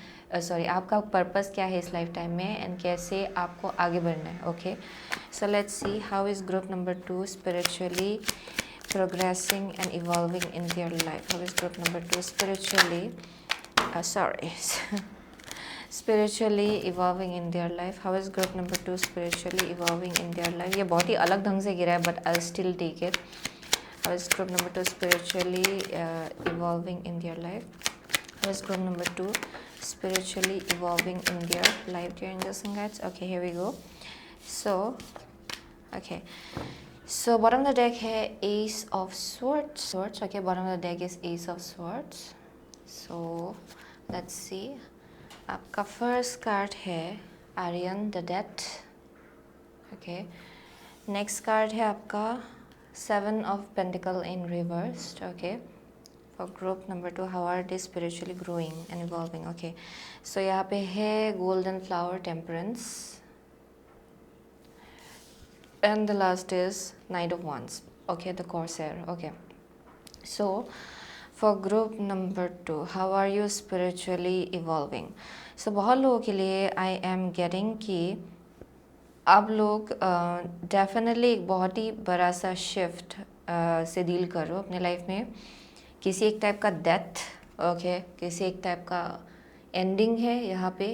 आपका पर्पस क्या है इस लाइफ टाइम में एंड कैसे आपको आगे बढ़ना है. Okay, so let's see how is group number 2 spiritually progressing and evolving in their life. How is group number 2 spiritually evolving in their life? How is group number 2 spiritually evolving in their life? ये बहुत ही अलग ढंग से गिरा है, but I'll still take it. How is group number 2 spiritually evolving in their life? How is group number 2 spiritually evolving in their life, dear angels and guides? Okay, here we go. So, okay. So bottom of the deck है Ace of Swords. Okay, bottom of the deck is Ace of Swords. So let's see. आपका first card है Arian the Dead. Okay. Next card है आपका Seven of Pentacle in reversed. Okay. For group number 2, how are they spiritually growing and evolving? Okay. So यहाँ पे है Golden Flower, Temperance. And the last is Knight of Wands. Okay, the Corsair. Okay, so for group number 2, how are you spiritually evolving? So बहुत लोगों के लिए I am getting कि आप लोग डेफिनेटली एक बहुत ही बड़ा सा शिफ्ट से डील कर रहे हो अपने लाइफ में। किसी एक टाइप का डेथ, ओके, किसी एक टाइप का एंडिंग है यहाँ पे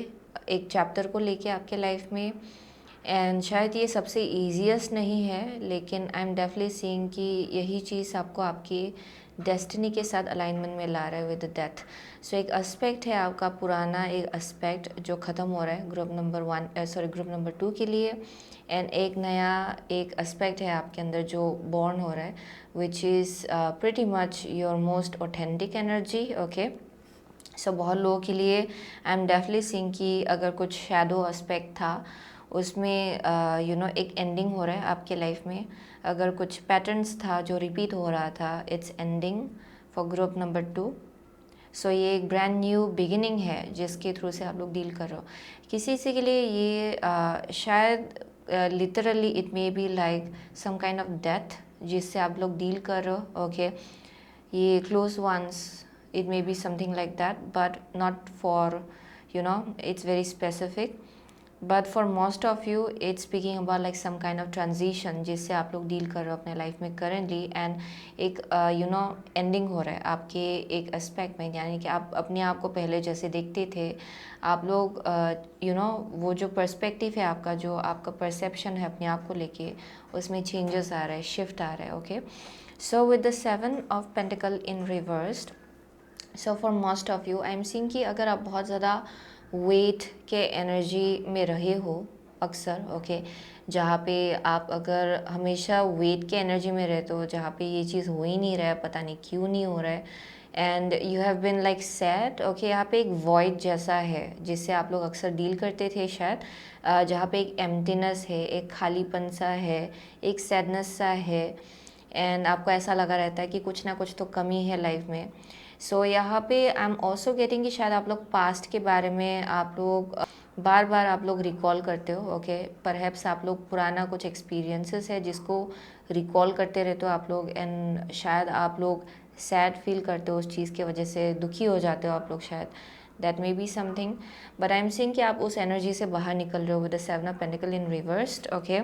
एक चैप्टर को लेके आपके लाइफ में। एंड शायद ये सबसे ईजीएस्ट नहीं है, लेकिन आई एम डेफिनेटली सीइंग कि यही चीज़ आपको आपकी डेस्टिनी के साथ अलाइनमेंट में ला रहा है विद डेथ। सो एक एस्पेक्ट है आपका पुराना, एक एस्पेक्ट जो ख़त्म हो रहा है group number 1, sorry group number 2 के लिए। एंड एक नया एक एस्पेक्ट है आपके अंदर जो बॉर्न हो रहा है, which is pretty much your most authentic energy, okay. So बहुत लोगों के लिए आई एम डेफिनेटली सीइंग कि अगर कुछ शैडो एस्पेक्ट था उसमें एक एंडिंग हो रहा है आपके लाइफ में। अगर कुछ पैटर्न्स था जो रिपीट हो रहा था, it's ending for group number 2। सो ये एक ब्रांड न्यू बिगिनिंग है जिसके थ्रू से आप लोग डील कर रहे हो। किसी किसी के लिए ये शायद literally it may be like some kind of death जिससे आप लोग डील कर रहे हो, ओके। ये close ones, it may be something like that, but not for, it's very specific, but for most of you it's speaking about like some kind of transition जिससे आप लोग डील कर रहे हो अपने लाइफ में currently। एंड एक एंडिंग हो रहा है आपके एक एस्पेक्ट में, यानी कि आप अपने आप को पहले जैसे देखते थे आप लोग, वो जो पर्सपेक्टिव है आपका, जो आपका परसेप्शन है अपने आप को लेके, उसमें चेंजेस आ रहा है, शिफ्ट आ रहा है, okay. So with the 7 of pentacle in reversed, so for most of I am seeing कि अगर आप बहुत ज़्यादा वेट के एनर्जी में रहे हो अक्सर, ओके, जहाँ पे आप अगर हमेशा वेट के एनर्जी में रहते हो, जहाँ पे ये चीज़ हो ही नहीं रहा है, पता नहीं क्यों नहीं हो रहा है, and you have been like sad, okay. यहाँ पे एक वॉइड जैसा है जिससे आप लोग अक्सर डील करते थे शायद, जहाँ पे एक एम्प्टीनेस है, एक खालीपन सा है, एक सैडनेस सा है, एंड आपको ऐसा लगा रहता है कि कुछ ना कुछ तो कमी है लाइफ में। सो यहाँ पे आई एम ऑल्सो गेटिंग कि शायद आप लोग पास्ट के बारे में आप लोग बार बार आप लोग रिकॉल करते हो, ओके। परहैप्स आप लोग पुराना कुछ एक्सपीरियंसेस है जिसको रिकॉल करते रहते हो आप लोग, एंड शायद आप लोग सैड फील करते हो उस चीज़ की वजह से, दुखी हो जाते हो आप लोग शायद, that may be something. But I am seeing कि आप उस एनर्जी से बाहर निकल रहे हो with the 7 of pentacle in reversed, okay.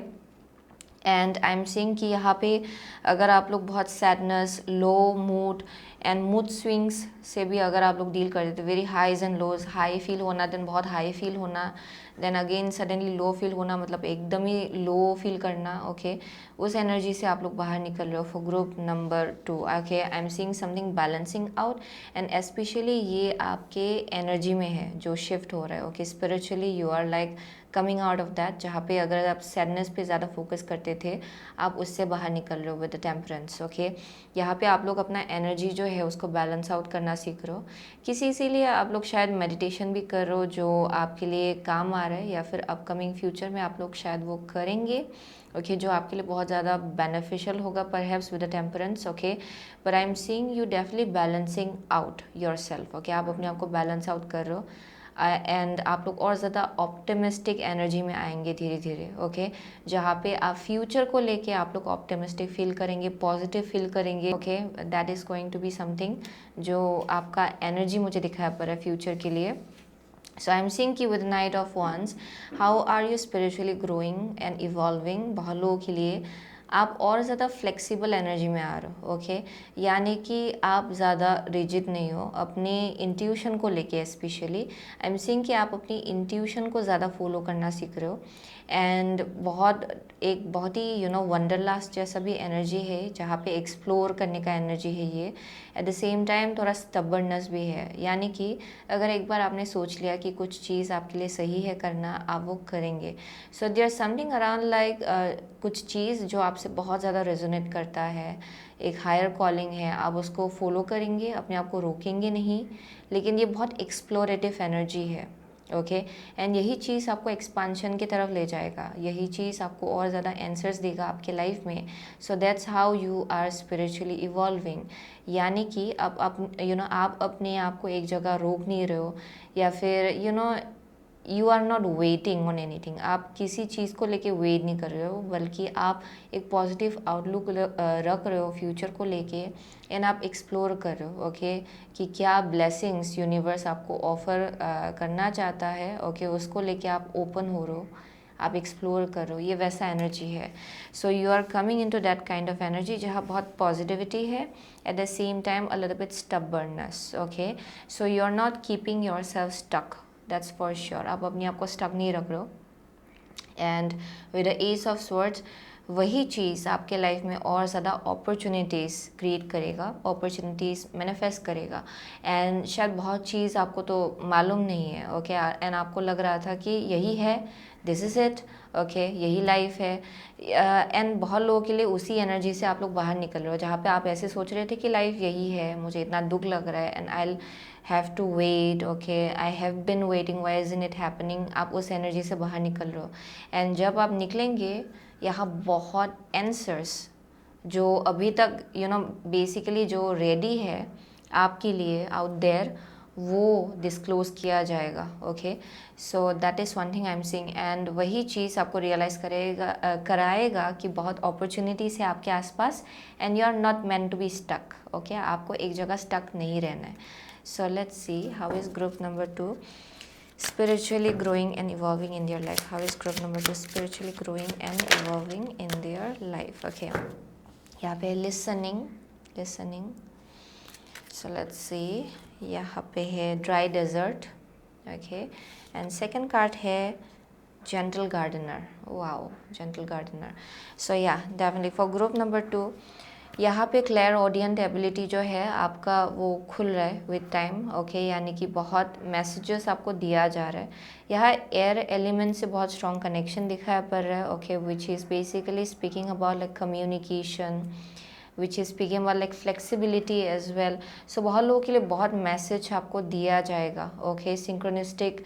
And I am seeing कि यहाँ पे अगर आप लोग बहुत sadness, low mood and mood swings से भी अगर आप लोग डील करते थे, very highs and lows, high feel होना, देन बहुत हाई फील होना, then again suddenly low feel होना, मतलब एकदम ही लो फील करना, ओके। उस एनर्जी से आप लोग बाहर निकल रहे हो for group number 2, okay. I am seeing something balancing out, and specially ये आपके एनर्जी में है जो शिफ्ट हो रहा है, okay. Spiritually you are like coming out of that, जहाँ पे अगर आप सैडनेस पे ज़्यादा फोकस करते थे आप उससे बाहर निकल रहे हो विद द टेम्परेंस, ओके। यहाँ पे आप लोग अपना एनर्जी जो है उसको बैलेंस आउट करना सीख रहे हो। किसी इसीलिए आप लोग शायद मेडिटेशन भी कर रहे हो जो आपके लिए काम आ रहा है, या फिर अपकमिंग फ्यूचर में आप लोग शायद वो करेंगे, ओके, जो आपके लिए बहुत ज़्यादा बेनिफिशियल होगा perhaps with the temperance, okay. पर I am seeing you definitely balancing out your self, okay. आप अपने आप को बैलेंस आउट कर रहे हो, एंड आप लोग और ज़्यादा ऑप्टिमिस्टिक एनर्जी में आएंगे धीरे धीरे, ओके। जहाँ पे आप फ्यूचर को लेके आप लोग ऑप्टिमिस्टिक फील करेंगे, पॉजिटिव फील करेंगे, okay. That is going to be something जो आपका एनर्जी मुझे दिखाया पड़ रहा है फ्यूचर के लिए। So I'm seeing कि with Knight of Wands, how are you spiritually growing and evolving? बहुत लोगों के लिए आप और ज़्यादा फ्लेक्सिबल एनर्जी में आ रहे हो, ओके। यानी कि आप ज़्यादा रिजिड नहीं हो अपने इंट्यूशन को लेके, स्पेशली आई एम सीइंग कि आप अपनी इंट्यूशन को ज़्यादा फॉलो करना सीख रहे हो, एंड बहुत ही वंडरलास्ट जैसा भी एनर्जी है जहाँ पे एक्सप्लोर करने का एनर्जी है ये। एट द सेम टाइम थोड़ा स्टबर्डनेस भी है, यानी कि अगर एक बार आपने सोच लिया कि कुछ चीज़ आपके लिए सही है करना, आप वो करेंगे। So there something around like कुछ चीज़ जो आपसे बहुत ज़्यादा रेजोनेट करता है, एक हायर कॉलिंग है, आप उसको फॉलो करेंगे, अपने आप को रोकेंगे नहीं, लेकिन ये बहुत एक्सप्लोरेटिव एनर्जी है, ओके। एंड यही चीज़ आपको एक्सपांशन की तरफ ले जाएगा, यही चीज़ आपको और ज़्यादा आंसर्स देगा आपके लाइफ में। So that's how you are spiritually evolving, यानी कि अब आप अपने आप को एक जगह रोक नहीं रहे हो, या फिर you are not waiting on anything, आप किसी चीज़ को लेके वेट नहीं कर रहे हो, बल्कि आप एक पॉजिटिव आउटलुक रख रहे हो फ्यूचर को लेके, एंड आप एक्सप्लोर कर रहे हो, ओके, कि क्या ब्लेसिंग्स यूनिवर्स आपको ऑफर करना चाहता है, ओके, उसको लेके आप ओपन हो रहे हो, आप एक्सप्लोर करो, ये वैसा एनर्जी है. So you are coming into that kind of energy जहाँ बहुत पॉजिटिविटी है, at the same time a little bit stubbornness. Okay, so you are not keeping yourself stuck, that's for sure. आप अपने आप को स्टक नहीं रख रहे हो. And with the ace of swords, वही चीज़ आपके लाइफ में और ज़्यादा अपॉर्चुनिटीज़ क्रिएट करेगा, अपॉर्चुनिटीज़ मैनिफेस्ट करेगा. एंड शायद बहुत चीज़ आपको तो मालूम नहीं है. ओके, एंड आपको लग रहा था कि यही है, दिस इज़ इट, ओके, यही लाइफ है. एंड बहुत लोगों के लिए उसी एनर्जी से आप लोग बाहर निकल रहे हो, जहाँ पे आप ऐसे सोच रहे थे कि लाइफ यही है, मुझे इतना दुख लग रहा है, and I have to wait, okay, I have been waiting, why is it happening. आप उस एनर्जी से बाहर निकल रहे हो. एंड जब आप निकलेंगे, यहाँ बहुत आंसर्स जो अभी तक बेसिकली जो रेडी है आपके लिए आउट देयर, वो डिस्क्लोज किया जाएगा. Okay, so that is one thing I am seeing. And वही चीज़ आपको रियलाइज़ कराएगा कि बहुत अपॉर्चुनिटीज़ है आपके आसपास, and you are not meant to be stuck. Okay, आपको एक जगह स्टक नहीं रहना है. So let's see how is group number 2 spiritually growing and evolving in their life. How is group number 2 spiritually growing and evolving in their life? Okay, यहाँ पे listening. So let's see, यहाँ पे है dry desert. Okay, and second card है gentle gardener. Wow, gentle gardener. So yeah, definitely for group number 2, यहाँ पे क्लियर ऑडियंट एबिलिटी जो है आपका वो खुल रहा है विद टाइम. ओके, यानी कि बहुत मैसेजेस आपको दिया जा रहा है. यहाँ एयर एलिमेंट से बहुत स्ट्रॉन्ग कनेक्शन दिखाई पड़ रहा है. Okay, which is basically speaking about like communication, which is speaking about like flexibility as well. So बहुत लोगों के लिए बहुत मैसेज आपको दिया जाएगा. ओके, सिंक्रोनिस्टिक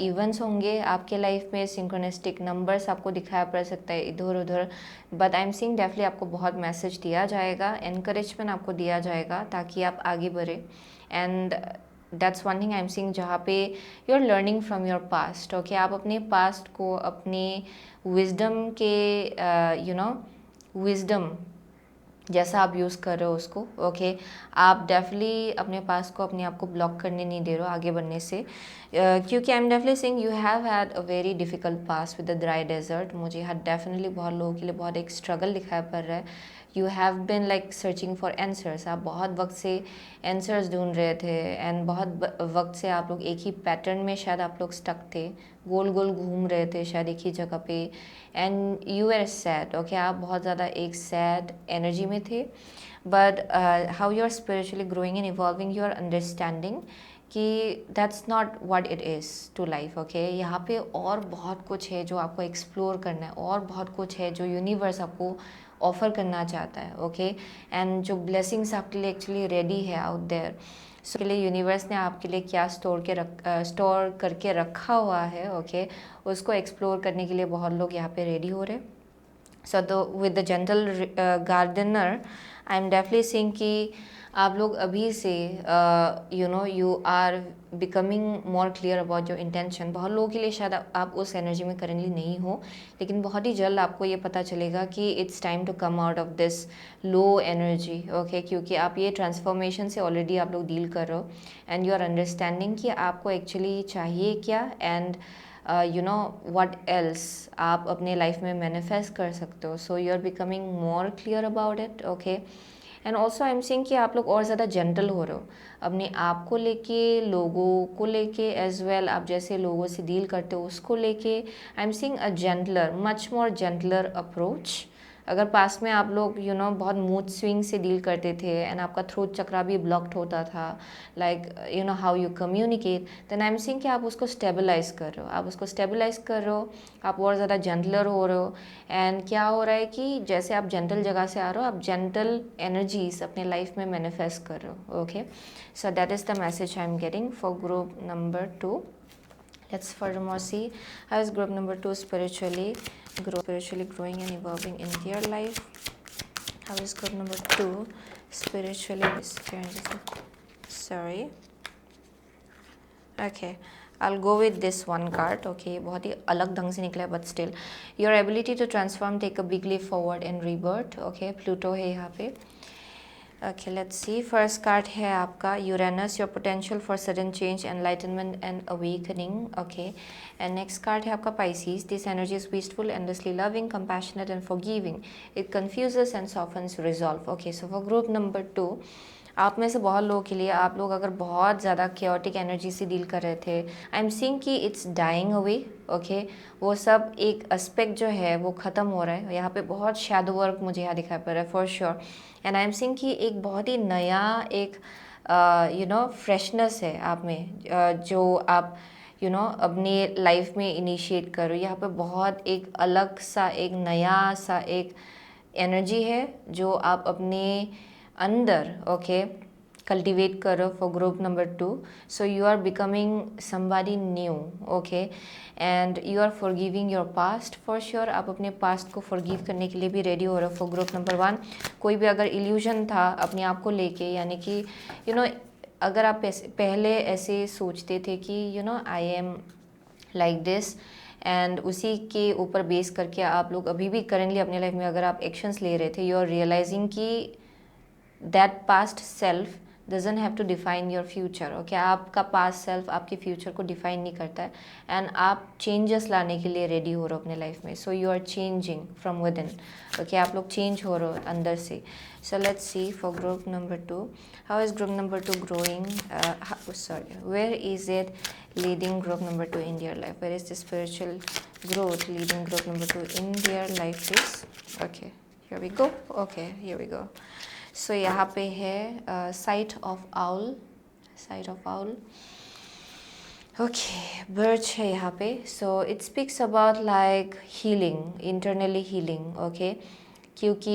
इवेंट्स होंगे आपके लाइफ में, सिंक्रोनिस्टिक नंबर्स आपको दिखाया पड़ सकता है इधर उधर, but I am seeing definitely आपको बहुत मैसेज दिया जाएगा, एनकरेजमेंट आपको दिया जाएगा ताकि आप आगे बढ़े. And that's one thing I am seeing जहाँ पे you are learning from your past. Okay, आप अपने पास्ट को अपने विजडम के विजडम जैसा आप यूज़ कर रहे हो उसको. ओके, आप डेफिनेटली अपने पास को अपने आप को ब्लॉक करने नहीं दे रहे हो आगे बढ़ने से, क्योंकि I am definitely saying you have had a very difficult pass with the dry desert. मुझे यहाँ डेफिनेटली बहुत लोगों के लिए बहुत एक स्ट्रगल दिखाई पड़ रहा है. You have been like searching for answers. आप बहुत वक्त से आंसर्स ढूंढ रहे थे, एंड बहुत वक्त से आप लोग एक ही पैटर्न में शायद आप लोग स्टक थे, गोल गोल घूम रहे थे शायद एक ही जगह पे, and you are sad. Okay, आप बहुत ज़्यादा एक सैड एनर्जी में थे. But how you are spiritually growing and evolving, you are understanding कि that's not what it is to life. Okay, यहाँ पे और बहुत कुछ है जो आपको एक्सप्लोर करना है, और बहुत कुछ है जो यूनिवर्स आपको ऑफ़र करना चाहता है. ओके, एंड जो ब्लेसिंग्स आपके लिए एक्चुअली रेडी है आउट देयर. सो के लिए यूनिवर्स ने आपके लिए क्या स्टोर करके रखा हुआ है. ओके, उसको एक्सप्लोर करने के लिए बहुत लोग यहाँ पे रेडी हो रहे हैं. सो तो with the gentle gardener I am definitely seeing कि आप लोग अभी से you are becoming more clear about your intention. बहुत लोगों के लिए शायद आप उस एनर्जी में करेंटली नहीं हो, लेकिन बहुत ही जल्द आपको ये पता चलेगा कि it's time to come out of this low energy. Okay, क्योंकि आप ये ट्रांसफॉर्मेशन से ऑलरेडी आप लोग डील कर रहे हो, एंड यू आर अंडरस्टैंडिंग कि आपको एक्चुअली चाहिए क्या, एंड what else आप अपने लाइफ में मैनिफेस्ट कर सकते हो. So you are becoming more clear about it. Okay, and also I am seeing कि आप लोग और ज़्यादा जेंटल हो रहे हो अपने आप को लेके, लोगों को लेके एज वेल. आप जैसे लोगों से डील करते हो उसको लेके आई am seeing a gentler, much more gentler approach. अगर पास में आप लोग बहुत मूड स्विंग से डील करते थे, एंड आपका थ्रोट चक्रा भी ब्लॉक्ड होता था, like how you communicate, then I am seeing कि आप उसको स्टेबलाइज कर रहे हो, आप और ज़्यादा जेंटलर हो रहे हो. एंड क्या हो रहा है कि जैसे आप जेंटल जगह से आ रहे हो, आप जेंटल एनर्जीज अपने लाइफ में मैनिफेस्ट कर रहे हो. Okay, so that is the message I am getting for group number 2. Let's furthermore see how is group number 2 spiritually growing and evolving in their life. How is group number 2 spiritually sorry okay, I'll go with this one card. Okay, बहुत ही अलग ढंग से निकला है, but still your ability to transform, take a big leap forward and rebirth. Okay, Pluto है यहाँ पे. Okay, let's see. First card है आपका Uranus, your potential for sudden change, enlightenment and awakening. Okay, and next card है आपका Pisces, this energy is peaceful, endlessly loving, compassionate and forgiving, it confuses and softens resolve. Okay, so for group number 2, आप में से बहुत लोगों के लिए, आप लोग अगर बहुत ज़्यादा क्योटिक एनर्जी से डील कर रहे थे, आई एम सीइंग कि इट्स डाइंग अवे। ओके, वो सब एक एस्पेक्ट जो है वो ख़त्म हो रहा है। यहाँ पे बहुत शैडो वर्क मुझे यहाँ दिखाई पड़ रहा है for sure. And I am seeing कि एक बहुत ही नया एक फ्रेशनेस है आप में, जो आप अपने लाइफ में इनिशिएट करो। यहाँ पे बहुत एक अलग सा, एक नया सा एक एनर्जी है जो आप अपने अंदर कल्टिवेट करो for group number 2। So you are becoming somebody new. Okay, and you are forgiving your past for sure. आप अपने पास्ट को फॉरगिव करने के लिए भी रेडी हो रहे हो फॉर ग्रुप नंबर 1। कोई भी अगर इल्यूजन था अपने आप को लेके, यानी कि अगर आप पहले ऐसे सोचते थे कि I am like this, and उसी के ऊपर बेस करके आप लोग अभी भी करेंटली अपने लाइफ में अगर आप एक्शंस ले रहे थे, यू आर रियलाइजिंग कि that past self doesn't have to define your future. Okay, आपका पास्ट सेल्फ आपके फ्यूचर को डिफाइन नहीं करता है, एंड आप चेंजेस लाने के लिए रेडी हो रहे हो अपने लाइफ में। So you are changing from within. Okay, आप लोग चेंज हो रहे हो अंदर से। So let's see for group number 2, how is group number 2 growing, where is it leading group number 2 in their life? Where is the spiritual growth leading group number 2 in their life is? Okay, here we go. Okay, here we go. So यहाँ पे है sight of owl, sight of owl. Okay, birch है यहाँ पे. So it speaks about like healing, internally healing. Okay, क्योंकि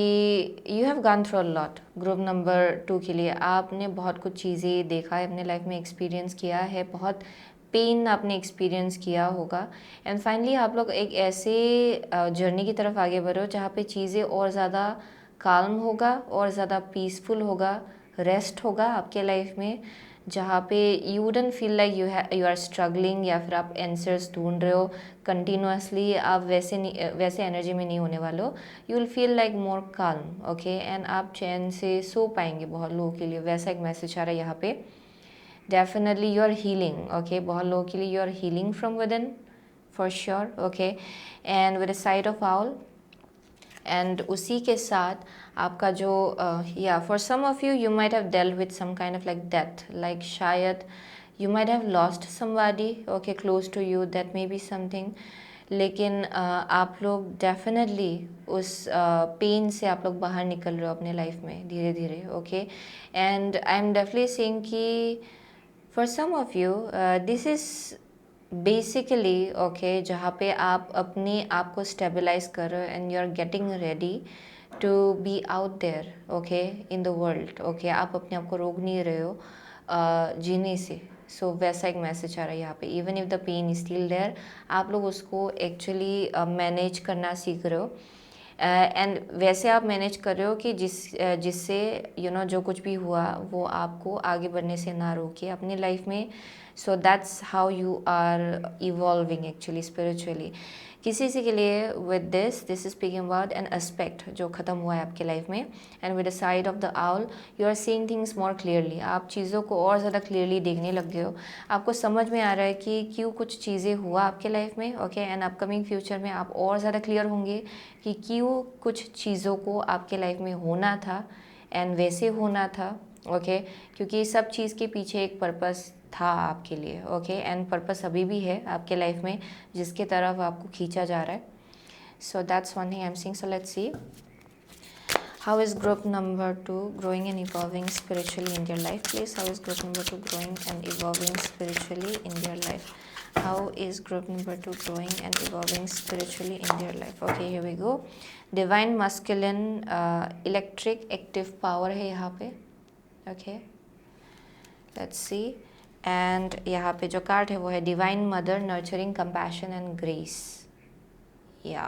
you have gone through a lot. Group number 2 के लिए आपने बहुत कुछ चीज़ें देखा है अपने लाइफ में, एक्सपीरियंस किया है, बहुत पेन आपने एक्सपीरियंस किया होगा, एंड फाइनली आप लोग एक ऐसे जर्नी की तरफ आगे बढ़ो जहाँ पे चीज़ें और ज़्यादा काल्म होगा, और ज़्यादा पीसफुल होगा, रेस्ट होगा आपके लाइफ में, जहाँ पे you wouldn't feel like you are struggling, या फिर आप आंसर्स ढूंढ रहे हो कंटिन्यूसली। आप वैसे एनर्जी में नहीं होने वाले हो। You will feel like more calm. Okay, and आप चैन से सो पाएंगे। बहुत लोगों के लिए वैसा एक मैसेज आ रहा है यहाँ पे। Definitely you are healing. Okay, बहुत लोगों के लिए you are healing from within for sure. Okay, and with a side of owl, and उसी के साथ आपका जो या for some of you might have dealt with some kind of like death, like शायद you might have lost somebody okay close to you, that may be something. लेकिन आप लोग डेफिनेटली उस पेन से आप लोग बाहर निकल रहे हो अपने लाइफ में धीरे धीरे। Okay, and I am definitely saying कि for some of you this is basically okay, जहाँ पे आप अपने आप को स्टेबलाइज कर रहे हो, and you are getting ready to be out there okay in the world. Okay, आप अपने आप को रोक नहीं रहे हो जीने से। सो वैसा एक मैसेज आ रहा है यहाँ पे। Even if the pain is still there, आप लोग उसको एक्चुअली मैनेज करना सीख रहे हो, एंड वैसे आप मैनेज कर रहे हो कि जिससे जो कुछ भी हुआ वो आपको आगे बढ़ने से ना रोके अपनी लाइफ में। So that's how you are evolving actually spiritually. किसी के लिए with this is speaking about an aspect जो ख़त्म हुआ है आपके लाइफ में, and with the side of the owl you are seeing things more clearly. आप चीज़ों को और ज़्यादा क्लियरली देखने लग गए हो। आपको समझ में आ रहा है कि क्यों कुछ चीज़ें हुआ आपके लाइफ में। ओके, एंड अपकमिंग फ्यूचर में आप और ज़्यादा क्लियर होंगे कि क्यों कुछ चीज़ों को आपके लाइफ में होना था, एंड वैसे होना था। ओके, क्योंकि सब चीज़ के पीछे एक पर्पस था आपके लिए। ओके, एंड पर्पस अभी भी है आपके लाइफ में जिसके तरफ आपको खींचा जा रहा है। So that's one thing I am seeing. So let's see how is group number 2 growing and evolving spiritually in their life, please? How is group number 2 growing and evolving spiritually in their life? How is group number 2 growing and evolving spiritually in their life? Okay, here we go. Divine masculine electric active power है यहाँ पे। Okay, let's see. एंड यहाँ पे जो कार्ड है वो है divine mother nurturing compassion and grace. या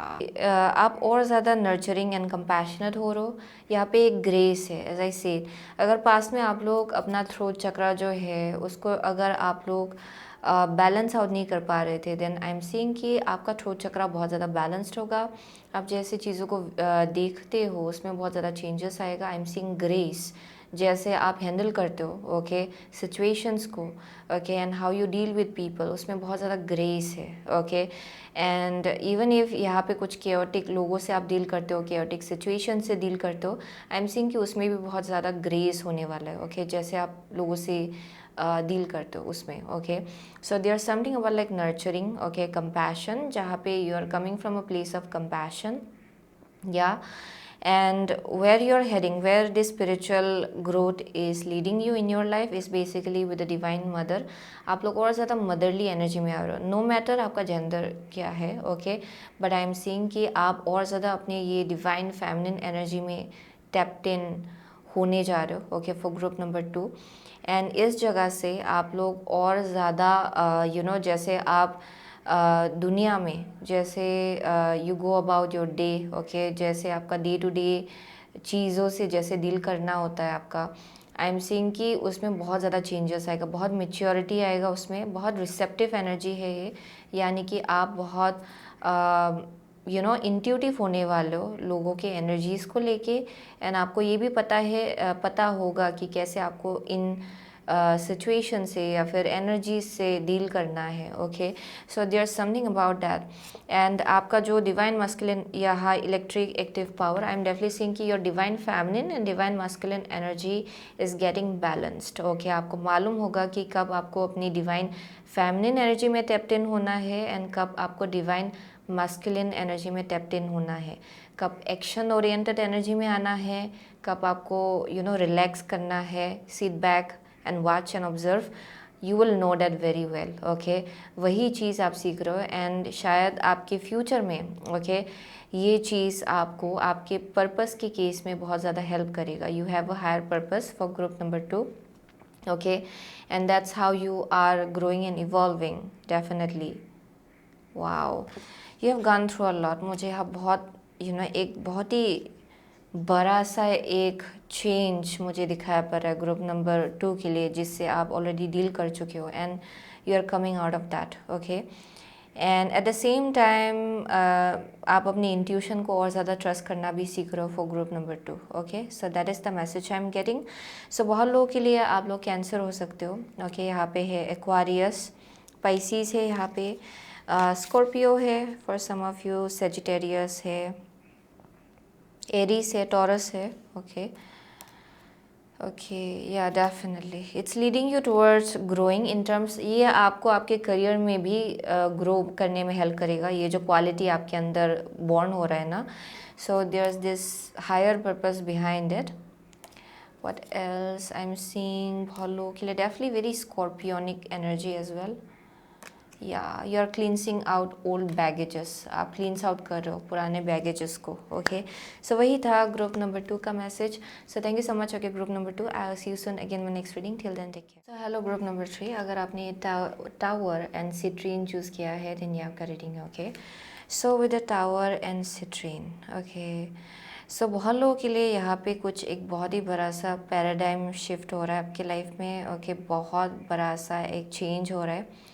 आप और ज़्यादा नर्चरिंग एंड कंपैशनेट हो रहे हो। यहाँ पे एक ग्रेस है एज आई सेड। अगर पास में आप लोग अपना थ्रोट चक्रा जो है उसको अगर आप लोग बैलेंस आउट नहीं कर पा रहे थे, देन आई एम सीइंग कि आपका थ्रोट चक्रा बहुत ज़्यादा बैलेंस्ड होगा। आप जैसे चीज़ों को देखते हो उसमें बहुत ज़्यादा चेंजेस आएगा। आई एम सीइंग ग्रेस जैसे आप हैंडल करते हो ओके सिचुएशंस को okay and how you deal with people, उसमें बहुत ज़्यादा ग्रेस है ओके। एंड इवन इफ यहाँ पे कुछ केओटिक लोगों से आप डील करते हो, केओटिक सिचुएशन से डील करते हो, आई एम सीइंग कि उसमें भी बहुत ज़्यादा ग्रेस होने वाला है ओके जैसे आप लोगों से डील करते हो उसमें okay. So there something about like nurturing okay, compassion, जहाँ पे you are coming from a place of compassion या and where you're heading, where this spiritual growth is leading you in your life is basically with the divine mother। आप लोग और ज़्यादा मदरली एनर्जी में आ रहे हो, नो मैटर आपका जेंडर क्या है okay, but I am seeing कि आप और ज़्यादा अपने ये डिवाइन फेमिनिन एनर्जी में टैप्ड इन होने जा रहे हो okay for group number 2। And इस जगह से आप लोग और ज़्यादा यू नो जैसे आप दुनिया में जैसे you go about your day okay, जैसे आपका डे टू डे चीज़ों से जैसे डील करना होता है आपका, आई एम सीइंग कि उसमें बहुत ज़्यादा चेंजेस आएगा, बहुत मेच्योरिटी आएगा उसमें, बहुत रिसेप्टिव एनर्जी है ये, यानी कि आप बहुत यू नो इंट्यूटिव होने वाले हो लोगों के एनर्जीज़ को लेके। एंड आपको ये भी पता होगा कि कैसे आपको इन सिचुएशन से या फिर एनर्जी से डील करना है okay. So there something about that. And आपका जो डिवाइन मस्कुलिन या high electric active power, I am definitely seeing कि your divine feminine and divine masculine energy is getting balanced okay. आपको मालूम होगा कि कब आपको अपनी डिवाइन फेमिनिन एनर्जी में टैप्ड इन होना है एंड कब आपको डिवाइन मस्कुलिन एनर्जी में टैप्ड इन होना है, कब एक्शन ओरिएंटेड एनर्जी में आना है, कब आपको यू नो रिलैक्स करना है, sit back and watch and observe. You will know that very well okay. वही चीज़ आप सीख रहे हो एंड शायद आपके फ्यूचर में ओके ये चीज़ आपको आपके पर्पस के केस में बहुत ज़्यादा हेल्प करेगा। You have a higher purpose for group number 2 okay, and that's how you are growing and evolving definitely। wow, you have gone through a lot। मुझे यहाँ बहुत यू नो एक बहुत ही बड़ा सा एक चेंज मुझे दिखाया पड़ रहा है ग्रुप नंबर 2 के लिए, जिससे आप ऑलरेडी डील कर चुके हो and you are coming out of that okay. And at the same time आप अपनी इंट्यूशन को और ज़्यादा ट्रस्ट करना भी सीख रहे हो for group number 2 okay. So that is the message I am getting. So बहुत लोगों के लिए आप लोग कैंसर हो सकते हो ओके। यहाँ पे है एक्वारियस, पाइसिस है, यहाँ पे स्कॉर्पियो है for some of you, Sagittarius है, एरीज है, टॉरस है ओके ओके। या definitely it's leading you towards growing in terms, ये आपको आपके करियर में भी ग्रो करने में हेल्प करेगा, ये जो क्वालिटी आपके अंदर बॉर्न हो रहा है ना। So there is this higher purpose behind it. What else I am seeing, बहुत लोगों के लिए definitely very scorpionic energy as well. Yeah you are cleansing out old baggages, आप क्लींस आउट कर रहे हो पुराने बैगेजेस को ओके। सो वही था ग्रुप नंबर 2 का message. So thank you so much okay group number 2। I will see you soon again my next reading, till then take care. So hello group number 3, अगर आपने ये टावर एंड सिट्रीन चूज़ किया है देन ये आपका रीडिंग है okay. So with the tower and citrine okay, so बहुत लोगों के लिए यहाँ पे कुछ एक बहुत ही बड़ा सा पैराडाइम शिफ्ट हो रहा है आपके लाइफ में ओके। बहुत बड़ा सा एक चेंज हो रहा है।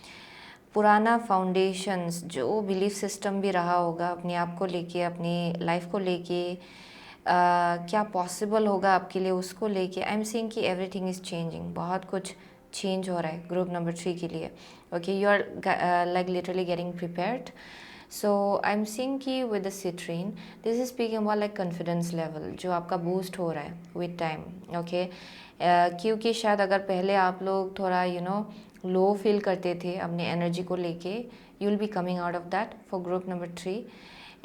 पुराना फाउंडेशंस जो बिलीफ सिस्टम भी रहा होगा अपने आप को लेके, अपनी लाइफ को लेके, क्या पॉसिबल होगा आपके लिए उसको लेके, आई एम सीइंग कि एवरीथिंग इज़ चेंजिंग, बहुत कुछ चेंज हो रहा है ग्रुप नंबर 3 के लिए okay. You are like literally getting prepared. So I am seeing कि with the citrine this is speaking about like confidence level जो आपका बूस्ट हो रहा है विद टाइम ओके। क्योंकि शायद अगर पहले आप लोग थोड़ा यू नो लो फील करते थे अपने एनर्जी को लेके, you will be coming out of that for group number 3।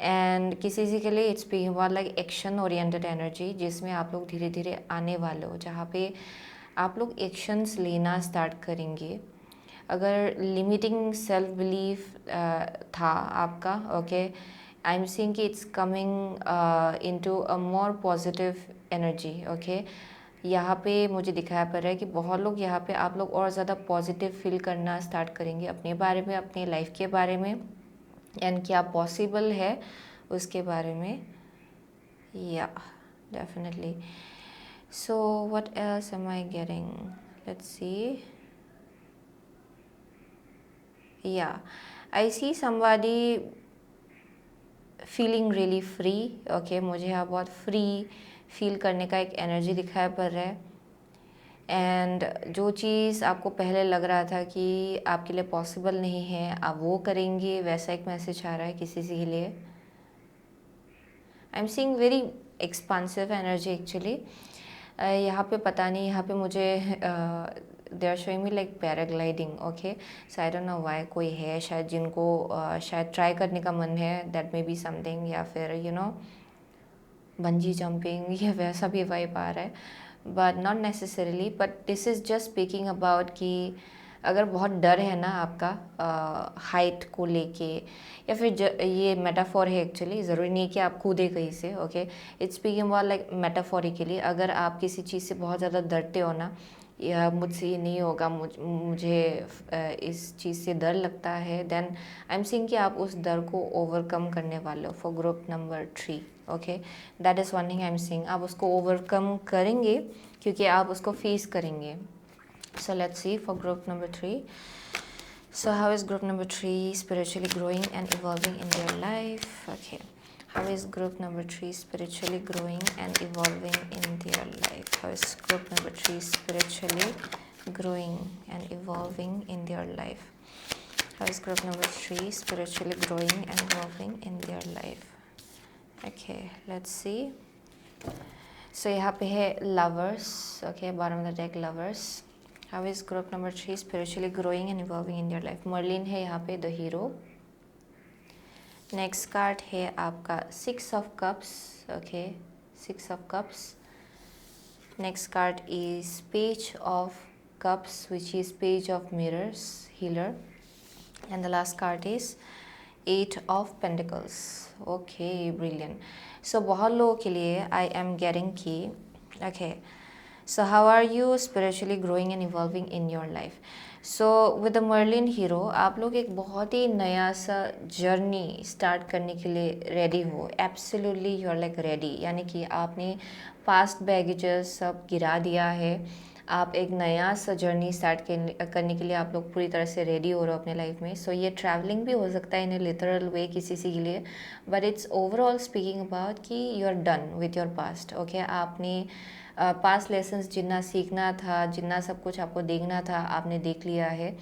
And किसी के लिए it's speaking about like action oriented energy, जिसमें आप लोग धीरे धीरे आने वाले हो, जहाँ पे आप लोग एक्शंस लेना स्टार्ट करेंगे। अगर लिमिटिंग सेल्फ बिलीफ था आपका ओके, आई एम सीइंग कि it's coming into a more positive energy okay. यहाँ पे मुझे दिखाया पड़ रहा है कि बहुत लोग यहाँ पे आप लोग और ज़्यादा पॉजिटिव फील करना स्टार्ट करेंगे अपने बारे में, अपनी लाइफ के बारे में एंड क्या पॉसिबल है उसके बारे में। Yeah definitely. So what else am I getting, let's see. Yeah I see somebody feeling really free okay. मुझे यहाँ बहुत फ्री फील करने का एक एनर्जी दिखाया पड़ रहा है एंड जो चीज़ आपको पहले लग रहा था कि आपके लिए पॉसिबल नहीं है, आप वो करेंगे, वैसा एक मैसेज आ रहा है किसी के लिए। I am seeing very expansive energy actually. यहाँ पे पता नहीं, यहाँ पे मुझे they are showing me like paragliding. Okay, so I don't know why, कोई है शायद जिनको शायद ट्राई करने का मन है, दैट मे बी समथिंग, या फिर यू नो बंजी जंपिंग या वैसा भी वाइब आ रहा है, but not necessarily. But this is just speaking about कि अगर बहुत डर है ना आपका हाइट को लेके, या फिर ये मेटाफोर है एक्चुअली, ज़रूरी नहीं है कि आप कूदे कहीं से। Okay, it's speaking about like metaphorically, अगर आप किसी चीज़ से बहुत ज़्यादा डरते हो ना, या मुझसे ये नहीं होगा, मुझे इस चीज़ से डर लगता है, देन आई एम सीइंग कि आप उस डर को ओवरकम करने वाले हो for group number 3। Okay, that is one thing I am seeing. आप उसको ओवरकम करेंगे क्योंकि आप उसको फेस करेंगे। So let's see for group number 3. So how is group number 3 spiritually growing and evolving in their life? Okay, how is group number 3 spiritually growing and evolving in their life? How is group number 3 spiritually growing and evolving in their life? How is group number 3 spiritually growing and evolving in their life? Okay, let's see. So यहाँ पे है lovers. Okay, bottom of the deck, lovers. How is group number 3 spiritually growing and evolving in your life? Merlin है यहाँ पे, the hero. Next card है आपका 6 of cups. Okay, 6 of cups. Next card is page of cups, which is page of mirrors, healer. And the last card is 8 of pentacles. Okay, brilliant. So बहुत लोगों के लिए I am getting की, okay, so how are you spiritually growing and evolving in your life? So with the Merlin hero, आप लोग एक बहुत ही नया सा जर्नी स्टार्ट करने के लिए रेडी हो। Absolutely you are like ready, यानी कि आपने पास्ट बैगेजेस सब गिरा दिया है, आप एक नया सा जर्नी स्टार्ट करने के लिए आप लोग पूरी तरह से रेडी हो रहे हो अपने लाइफ में। सो ये ट्रैवलिंग भी हो सकता है इन ए लिटरल वे किसी के लिए, but it's overall speaking about कि you are done with your past. Okay, आपने पास्ट लेसन्स जितना सीखना था, जितना सब कुछ आपको देखना था, आपने देख लिया है।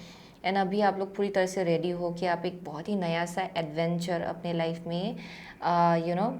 एंड अभी आप लोग पूरी तरह से रेडी हो कि आप एक बहुत ही नया सा एडवेंचर अपने लाइफ में यू नो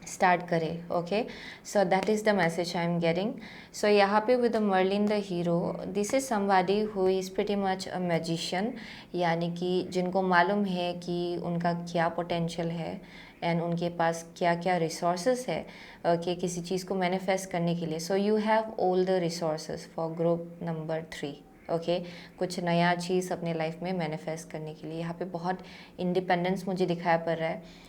स्टार्ट करें। Okay, so that is the message I am getting. So यहाँ पे with the Merlin the hero, this is somebody who is pretty much a magician, यानी कि जिनको मालूम है कि उनका क्या पोटेंशियल है एंड उनके पास क्या क्या रिसोर्सेज है कि किसी चीज़ को मैनिफेस्ट करने के लिए। सो you have all the resources for group number 3। Okay, कुछ नया चीज़ अपने लाइफ में मैनिफेस्ट करने के लिए यहाँ पे बहुत इंडिपेंडेंस मुझे दिखाया पड़ रहा है।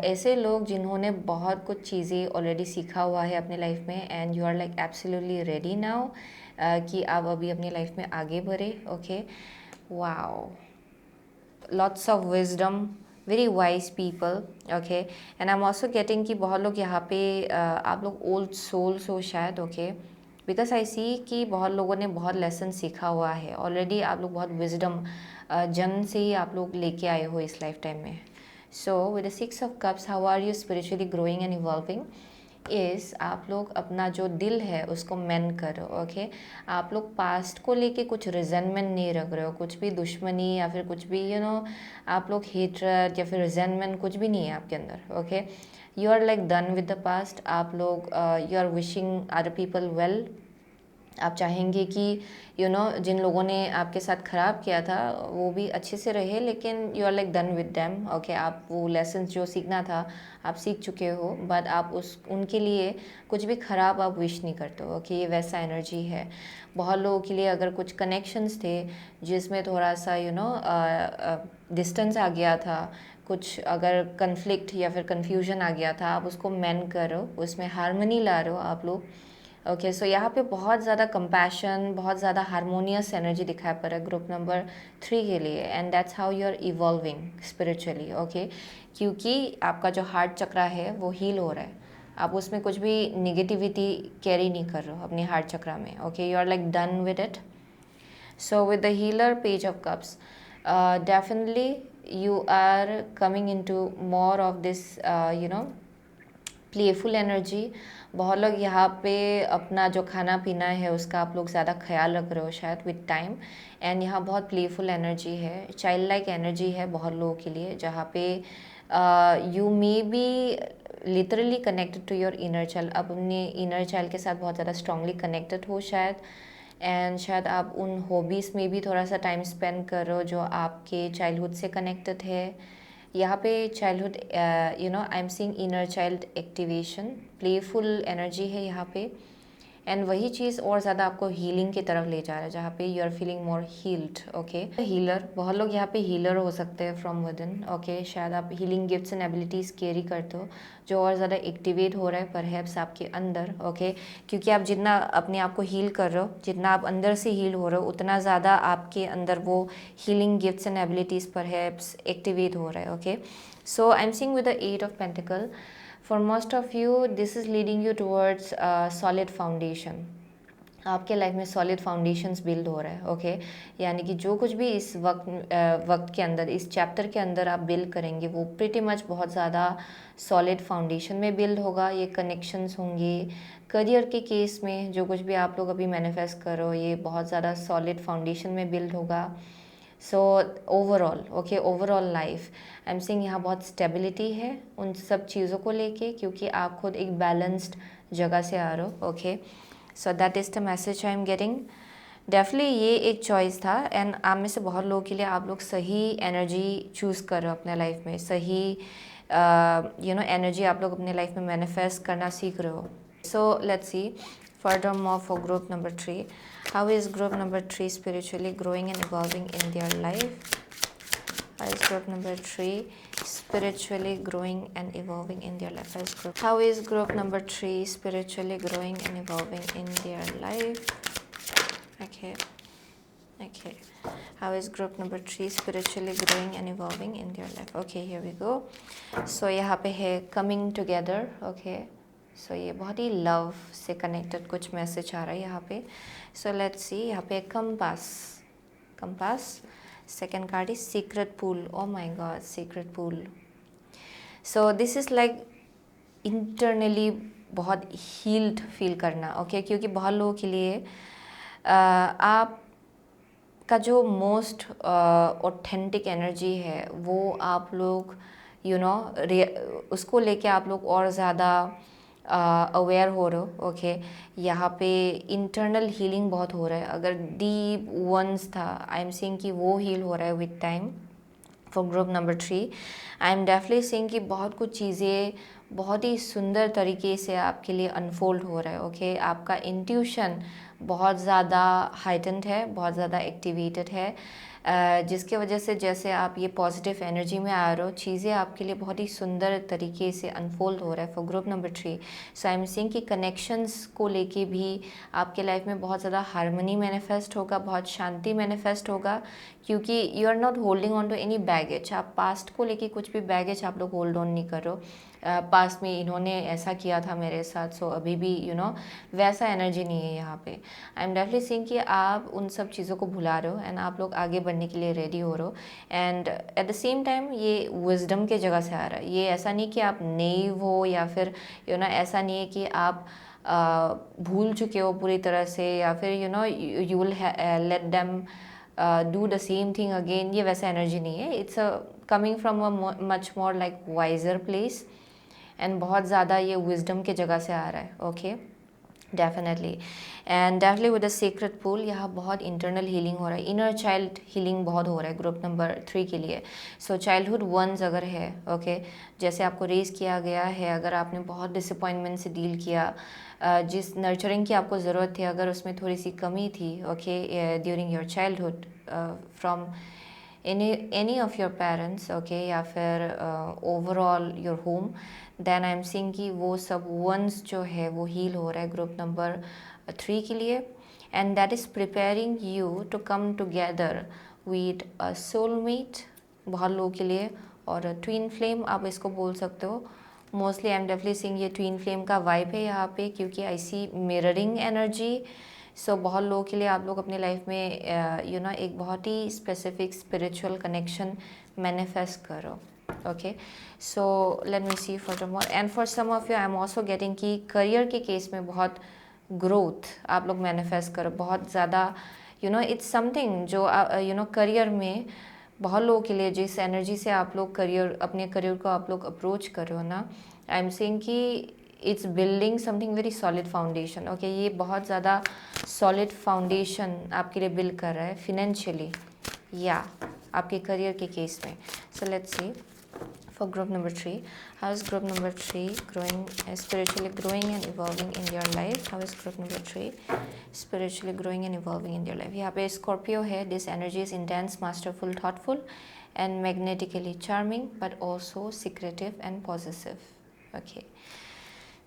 ऐसे लोग जिन्होंने बहुत कुछ चीज़ें ऑलरेडी सीखा हुआ है अपने लाइफ में, and you are like absolutely ready now कि आप अभी अपनी लाइफ में आगे बढ़े। Okay, wow, lots of wisdom, very wise people. Okay, and I am also getting कि बहुत लोग यहाँ पे आप लोग ओल्ड सोल्स हो शायद। ओके, बिकॉज आई सी कि बहुत लोगों ने बहुत लेसन सीखा हुआ है ऑलरेडी, आप लोग बहुत विजडम जन्म से ही आप लोग लेके आए हो इस लाइफ टाइम में। So with the 6 of cups, how are you spiritually growing and evolving is, आप लोग अपना जो दिल है उसको मेंड करो। ओके, आप लोग पास्ट को लेके कुछ रिजेंटमेंट नहीं रख रहे हो, कुछ भी दुश्मनी या फिर कुछ भी यू नो आप लोग हेट्रेड या फिर रिजेंटमेंट कुछ भी नहीं है आपके अंदर। Okay, you are like done with the past. आप लोग you are wishing other people well. आप चाहेंगे कि यू नो जिन लोगों ने आपके साथ ख़राब किया था वो भी अच्छे से रहे, लेकिन you are like done with them. Okay, आप वो लेसन्स जो सीखना था आप सीख चुके हो, बट आप उनके लिए कुछ भी ख़राब आप विश नहीं करते हो। ओके, ये वैसा एनर्जी है। बहुत लोगों के लिए अगर कुछ कनेक्शंस थे जिसमें थोड़ा सा यू नो डिस्टेंस आ गया था, कुछ अगर कन्फ्लिक्ट या फिर कन्फ्यूजन आ गया था, आप उसको मेंड करो, उसमें हारमोनी ला रहे हो आप लोग। ओके, सो यहाँ पे बहुत ज़्यादा कंपैशन, बहुत ज़्यादा हारमोनियस एनर्जी दिखाई पड़ रहा है ग्रुप नंबर 3 के लिए, and that's how you are evolving spiritually. Okay, क्योंकि आपका जो हार्ट चक्रा है वो हील हो रहा है, आप उसमें कुछ भी निगेटिविटी कैरी नहीं कर रहे हो अपने हार्ट चक्रा में। Okay, you are like done with it. So with the healer page of cups, definitely you are coming into more of this you know playful energy, बहुत लोग यहाँ पे अपना जो खाना पीना है उसका आप लोग ज़्यादा ख्याल रख रहे हो शायद विद टाइम। एंड यहाँ बहुत प्लेफुल एनर्जी है, चाइल्ड लाइक एनर्जी है बहुत लोगों के लिए, जहाँ पे you may be literally connected to your inner child. आप अपने इनर चाइल्ड के साथ बहुत ज़्यादा स्ट्रांगली कनेक्टेड हो शायद। एंड शायद आप उन हॉबीज़ में भी थोड़ा सा टाइम स्पेंड कर रहे हो जो आपके चाइल्डहुड से कनेक्टेड है। यहाँ पे childhood I am seeing inner child activation, playful energy है यहाँ पे। एंड वही चीज़ और ज़्यादा आपको हीलिंग की तरफ ले जा रहा है, जहाँ पे you are feeling more healed. Okay, healer, बहुत लोग यहाँ पे हीलर हो सकते हैं फ्रॉम विद इन। ओके, शायद आप healing gifts and abilities carry करते हो जो और ज़्यादा एक्टिवेट हो रहा है परहैप्स आपके अंदर। ओके, क्योंकि आप जितना अपने आप को हील कर रहे हो, जितना आप अंदर से हील हो रहे हो, उतना ज़्यादा आपके अंदर वो healing gifts and abilities perhaps activate हो रहा है। Okay, so I am seeing with the 8 of pentacle. For most of you, this is leading you towards a solid foundation. आपके लाइफ में सॉलिड फाउंडेशंस बिल्ड हो रहा है। ओके, यानी कि जो कुछ भी इस वक्त के अंदर, इस चैप्टर के अंदर आप बिल्ड करेंगे वो प्रिटी मच बहुत ज़्यादा सॉलिड फाउंडेशन में बिल्ड होगा। ये कनेक्शंस होंगे। करियर के केस में जो कुछ भी आप लोग अभी मैनिफेस्ट करो, ये बहुत ज़्यादा सॉलिड फाउंडेशन में बिल्ड होगा। So overall, okay, overall life I am saying यहाँ बहुत स्टेबिलिटी है उन सब चीज़ों को लेके, क्योंकि आप खुद एक बैलेंस्ड जगह से आ रहे हो। Okay, so that is the message I am getting. Definitely ये एक चॉइस था, एंड आप में से बहुत लोगों के लिए आप लोग सही एनर्जी चूज़ कर रहे हो अपने लाइफ में। सही एनर्जी आप लोग अपने लाइफ में मैनिफेस्ट करना सीख रहे हो। सो let's C furthermore for group number 3, how is group number 3 spiritually growing and evolving in their life? How is group number 3 spiritually growing and evolving in their life? How is group number 3 spiritually growing and evolving in their life? Okay, okay, how is group number 3 spiritually growing and evolving in their life? Okay, here we go. So यहाँ पे है coming together. Okay, सो ये बहुत ही लव से कनेक्टेड कुछ मैसेज आ रहा है यहाँ पे। सो लेट्स सी, यहाँ पे compass, compass. Second card is secret pool. Oh my God, secret pool. So this is like internally बहुत हील्ड फील करना। ओके, क्योंकि बहुत लोगों के लिए आप का जो मोस्ट ऑथेंटिक एनर्जी है वो आप लोग उसको लेके आप लोग और ज़्यादा अवेयर हो रहे हो। ओके, यहाँ पे इंटरनल हीलिंग बहुत हो रहा है। अगर डीप वंस था, आई एम सीइंग कि वो हील हो रहा है with time. For group number 3 I am definitely seeing कि बहुत कुछ चीज़ें बहुत ही सुंदर तरीके से आपके लिए अनफोल्ड हो रहा है। ओके, आपका इंट्यूशन बहुत ज़्यादा हाइटेंड है, बहुत ज़्यादा एक्टिवेटेड है, जिसके वजह से जैसे आप ये पॉजिटिव एनर्जी में आ रहे हो, चीज़ें आपके लिए बहुत ही सुंदर तरीके से अनफोल्ड हो रहा है for group number 3। So I am seeing कि कनेक्शंस को लेके भी आपके लाइफ में बहुत ज़्यादा हार्मनी मैनिफेस्ट होगा, बहुत शांति मैनिफेस्ट होगा, क्योंकि you are not holding on to any baggage. आप पास्ट को लेके कुछ भी बैगेज आप लोग होल्ड ऑन नहीं कर रहे हो। पास्ट में इन्होंने ऐसा किया था मेरे साथ, सो अभी भी वैसा एनर्जी नहीं है यहाँ पे। आई एम डेफिनेटली सीइंग कि आप उन सब चीज़ों को भुला रहे हो एंड आप लोग आगे बढ़ने के लिए रेडी हो रहे हो। And at the same time ये विजडम के जगह से आ रहा है। ये ऐसा नहीं कि आप नेइव हो, या फिर ऐसा नहीं है कि आप भूल चुके हो पूरी तरह से, या फिर you will let them do the same thing again. ये वैसा एनर्जी नहीं है। It's coming from a much more like wiser place, and बहुत ज़्यादा ये विजडम के जगह से आ रहा है। Okay, definitely, and definitely with the secret pool यहाँ बहुत इंटरनल हीलिंग हो रहा है, इनर चाइल्ड हीलिंग बहुत हो रहा है ग्रुप नंबर 3 के लिए। सो चाइल्डहुड वंस अगर है, ओके, जैसे आपको रेज किया गया है, अगर आपने बहुत डिसअपॉइंटमेंट से डील किया, जिस नर्चरिंग की आपको ज़रूरत थी अगर उसमें थोड़ी सी कमी थी, okay, during your childhood from any of your parents, okay, या फिर overall your home, then I am seeing कि वो सब वंस जो है वो हील हो रहा है ग्रुप नंबर 3 के लिए, and that is preparing you to come together with a soulmate बहुत लोगों के लिए, और ट्विन फ्लेम आप इसको बोल सकते हो। Mostly I am definitely seeing ये ट्विन फ्लेम का वाइब है यहाँ पे, क्योंकि आई सी मिररिंग एनर्जी। सो बहुत लोगों के लिए आप लोग अपनी लाइफ में एक बहुत ही स्पेसिफिक स्पिरिचुअल कनेक्शन मैनिफेस्ट करो। okay. So let me see furthermore, and for some of you I am also getting कि करियर के केस में बहुत ग्रोथ आप लोग मैनिफेस्ट करो बहुत ज़्यादा, यू नो इट्स समथिंग जो यू नो करियर में बहुत लोगों के लिए जिस एनर्जी से आप लोग करियर अपने करियर को आप लोग अप्रोच करो ना, आई एम सेइंग कि it's building something very solid foundation, okay. ये बहुत ज़्यादा सॉलिड फाउंडेशन आपके लिए बिल्ड कर रहा है फिनेंशियली या आपके करियर के केस में. सो let's C for group number 3, how is group number 3 growing, spiritually growing and evolving in your life? How is group number 3 spiritually growing and evolving in your life? यहाँ पे Scorpio है. This energy is intense, masterful, thoughtful and magnetically charming, but also secretive and possessive. Okay,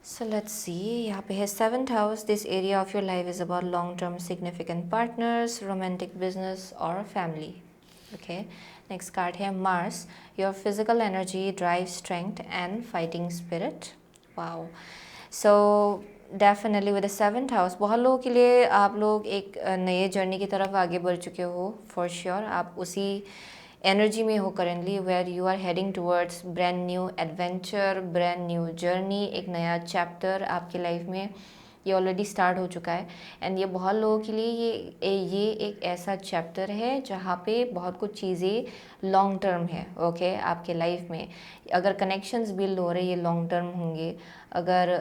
so let's see. यहाँ पे है 7th house. This area of your life is about long-term significant partners, romantic business or family. Okay, next card here, Mars. Your physical energy, drive, strength and fighting spirit. Wow. So definitely with the 7th house, बहुत लोगों के लिए आप लोग एक नए जर्नी की तरफ आगे बढ़ चुके हो for sure. आप उसी एनर्जी में हो currently where you are heading towards brand new adventure, brand new journey, एक नया चैप्टर आपकी लाइफ में ये ऑलरेडी स्टार्ट हो चुका है. एंड ये बहुत लोगों के लिए ये एक ऐसा चैप्टर है जहाँ पे बहुत कुछ चीज़ें लॉन्ग टर्म है, ओके. आपके लाइफ में अगर कनेक्शंस बिल्ड हो रहे हैं ये लॉन्ग टर्म होंगे, अगर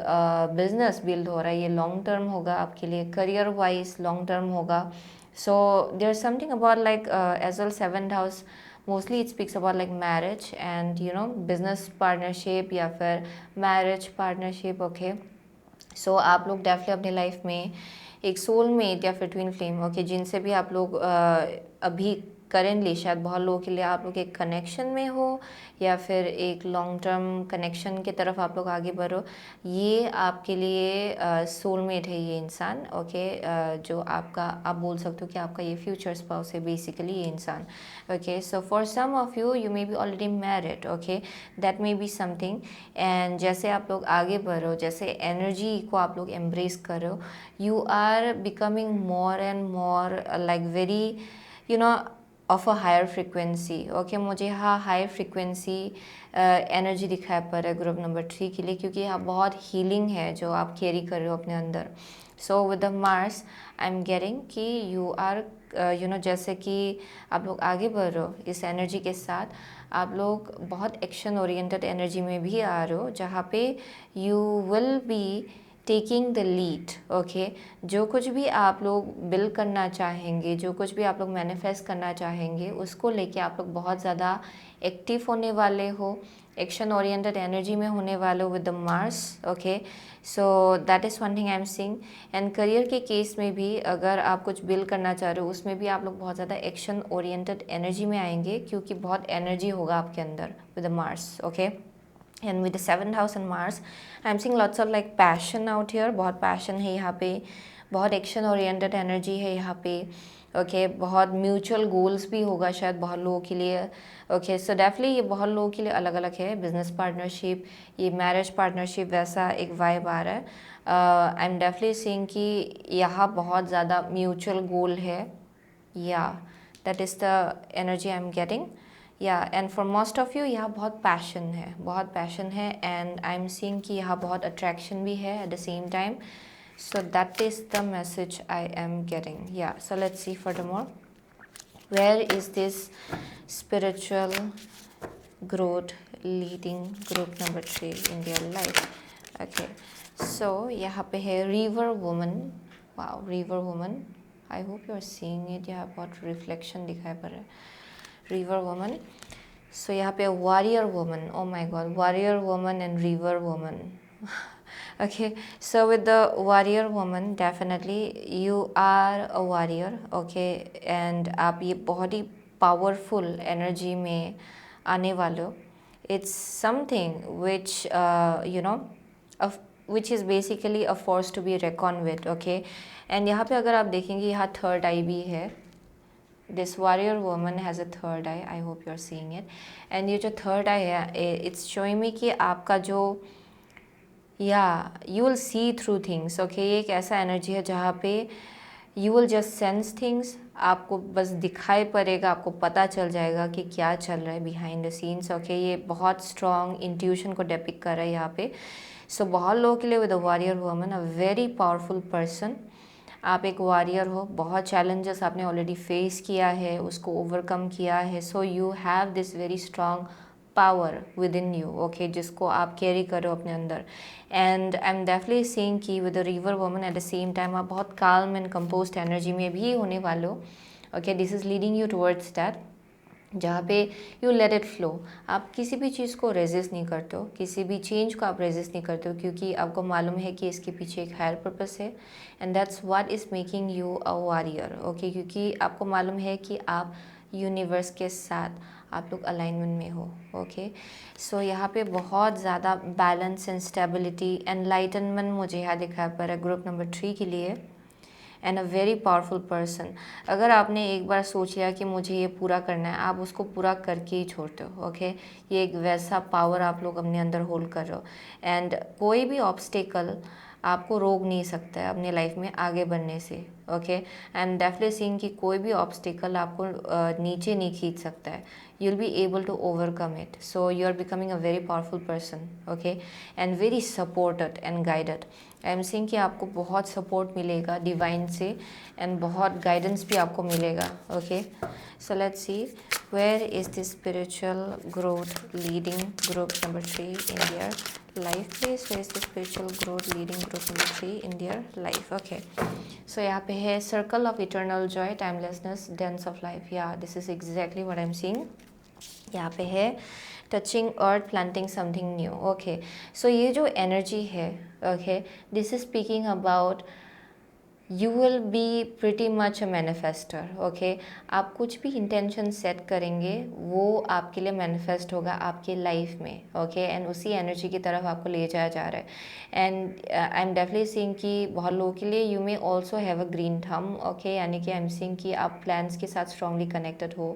बिजनेस बिल्ड हो रहा है ये लॉन्ग टर्म होगा आपके लिए, करियर वाइज लॉन्ग टर्म होगा. So there is something about like as well 7th house mostly it speaks about like marriage and you know business partnership या फिर मैरिज पार्टनरशिप, ओके. सो आप लोग डेफिनेटली अपने लाइफ में एक सोलमेट या फिर ट्विन फ्लेम, ओके, जिनसे भी आप लोग अभी करेंटली शायद बहुत लोगों के लिए आप लोग एक कनेक्शन में हो या फिर एक लॉन्ग टर्म कनेक्शन की तरफ आप लोग आगे बढ़ो. ये आपके लिए सोलमेट है ये इंसान, ओके. जो आपका आप बोल सकते हो कि आपका ये फ्यूचर स्पाउस है बेसिकली ये इंसान, okay. So for some of you may be already married, okay. That may be something. And जैसे आप लोग आगे बढ़ो, जैसे एनर्जी को आप लोग एम्ब्रेस करो, you are becoming more and more like very you know of a higher frequency, okay. मुझे यहाँ हायर फ्रिक्वेंसी एनर्जी दिखाई पड़ रहा है ग्रुप नंबर 3 के लिए, क्योंकि यहाँ बहुत हीलिंग है जो आप कैरी कर रहे हो अपने अंदर. सो with the Mars I am getting कि यू आर यू नो जैसे कि आप लोग आगे बढ़ रहे हो इस एनर्जी के साथ, आप लोग बहुत एक्शन ओरिएंटेड एनर्जी में भी आ रहे हो जहाँ पे you will be taking the lead, okay. जो कुछ भी आप लोग बिल्ड करना चाहेंगे, जो कुछ भी आप लोग मैनिफेस्ट करना चाहेंगे, उसको लेके आप लोग बहुत ज़्यादा एक्टिव होने वाले हो, एक्शन ओरिएंटेड एनर्जी में होने वाले हो with the Mars, okay. So that is one thing I am seeing. And career के केस में भी अगर आप कुछ बिल्ड करना चाह रहे हो उसमें भी आप लोग बहुत ज़्यादा एक्शन ओरिएंटेड एनर्जी में आएंगे, क्योंकि बहुत एनर्जी होगा आपके अंदर with the Mars, okay. And with the 7th house and Mars, I'm seeing lots of like passion out here. बहुत passion है यहाँ पे, बहुत action oriented energy है यहाँ पे, ओके. बहुत म्यूचुअल गोल्स भी होगा शायद बहुत लोगों के लिए, ओके. सो डेफिनेटली ये बहुत लोगों के लिए अलग अलग है. बिजनेस पार्टनरशिप, ये मैरिज पार्टनरशिप, वैसा एक वाइब आ रहा है. आई एम डेफिनेटली सीइंग कि यहाँ बहुत ज़्यादा म्यूचुअल गोल है, yeah that is the energy I am getting. Yeah and for most of you यहाँ बहुत पैशन है, बहुत पैशन है. एंड आई एम सीइंग कि यहाँ बहुत अट्रैक्शन भी है at the same time. So that is the message I am getting. Yeah so let's see furthermore, where is this spiritual growth leading group number 3 in their life, okay. So यहाँ पे है river woman. Wow, river woman, I hope you are seeing it. यहाँ बहुत रिफ्लेक्शन दिखाई पड़ रहा है, रिवर वुमन. सो यहाँ पे warrior woman, oh my God, warrior woman and river woman, okay. So with the warrior woman, definitely you are a warrior, okay. and आप ये बहुत ही powerful energy में आने वाले हो. It's something which you know which is basically a force to be reckoned with, okay. and यहाँ पे अगर आप देखेंगे यहाँ थर्ड आई भी है. This warrior woman has a third eye. I hope you're seeing it. And ये जो third eye है, it's showing me कि आपका जो you will see through things, okay. ये एक ऐसा energy है जहाँ पे you will just sense things, आपको बस दिखाई पड़ेगा, आपको पता चल जाएगा कि क्या चल रहा है बिहाइंड द सीन्स। ओके, ये बहुत स्ट्रॉन्ग इंट्यूशन को डेपिक्ट कर रहा है यहाँ पे। सो बहुत लोगों के लिए with a warrior woman, a very powerful person, आप एक वॉरियर हो, बहुत चैलेंजेस आपने ऑलरेडी फेस किया है, उसको ओवरकम किया है। So you have this very strong power within you, okay, जिसको आप कैरी करो अपने अंदर। And I am definitely seeing कि with the river woman at the same time आप बहुत काल्म एंड कंपोज्ड एनर्जी में भी होने वाले हो। Okay, this is leading you towards that, जहाँ पे यू लेट इट फ्लो। आप किसी भी चीज़ को रेजिस्ट नहीं करते हो, किसी भी चेंज को आप रेजिस्ट नहीं करते हो, क्योंकि आपको मालूम है कि इसके पीछे एक हायर पर्पस है। And that's what is making you a warrior. Okay, क्योंकि आपको मालूम है कि आप यूनिवर्स के साथ आप लोग अलाइनमेंट में हो। ओके, सो यहाँ पे बहुत ज़्यादा बैलेंस एंड स्टेबिलिटी, एनलाइटनमेंट मुझे यहाँ दिखाई पड़ रहा है ग्रुप नंबर 3 के लिए। And a very powerful person, अगर आपने एक बार सोच लिया कि मुझे ये पूरा करना है, आप उसको पूरा करके ही छोड़ते हो। ओके, ये एक वैसा पावर आप लोग अपने अंदर होल्ड कर रहे हो। एंड कोई भी ऑब्स्टिकल आपको रोक नहीं सकता है अपने लाइफ में आगे बढ़ने से। Okay, I am definitely seeing कि कोई भी ऑब्स्टिकल आपको नीचे नहीं खींच सकता है। You will be able to overcome it. So you are becoming a very powerful person. Okay, and very supported and guided. I am seeing कि आपको बहुत सपोर्ट मिलेगा डिवाइन से, एंड बहुत गाइडेंस भी आपको मिलेगा। Okay, so let's see where is this spiritual growth leading group number 3 in their life, please. Where is the spiritual growth leading group number 3 in their life? Okay, so यहाँ पे है circle of eternal joy, timelessness, dance of life. Yeah, this is exactly what I'm seeing. यहाँ पे है touching earth, planting something new. Okay, so ये जो energy है, okay, this is speaking about you will be pretty much a manifester. Okay, आप कुछ भी इंटेंशन सेट करेंगे वो आपके लिए मैनिफेस्ट होगा आपके लाइफ में। ओके, एंड उसी एनर्जी की तरफ आपको ले जाया जा रहा है। And I am definitely seeing कि बहुत लोगों के लिए you may also have a green thumb. Okay, यानी कि आई एम सीइंग कि आप प्लान्स के साथ स्ट्रांगली कनेक्टेड हो,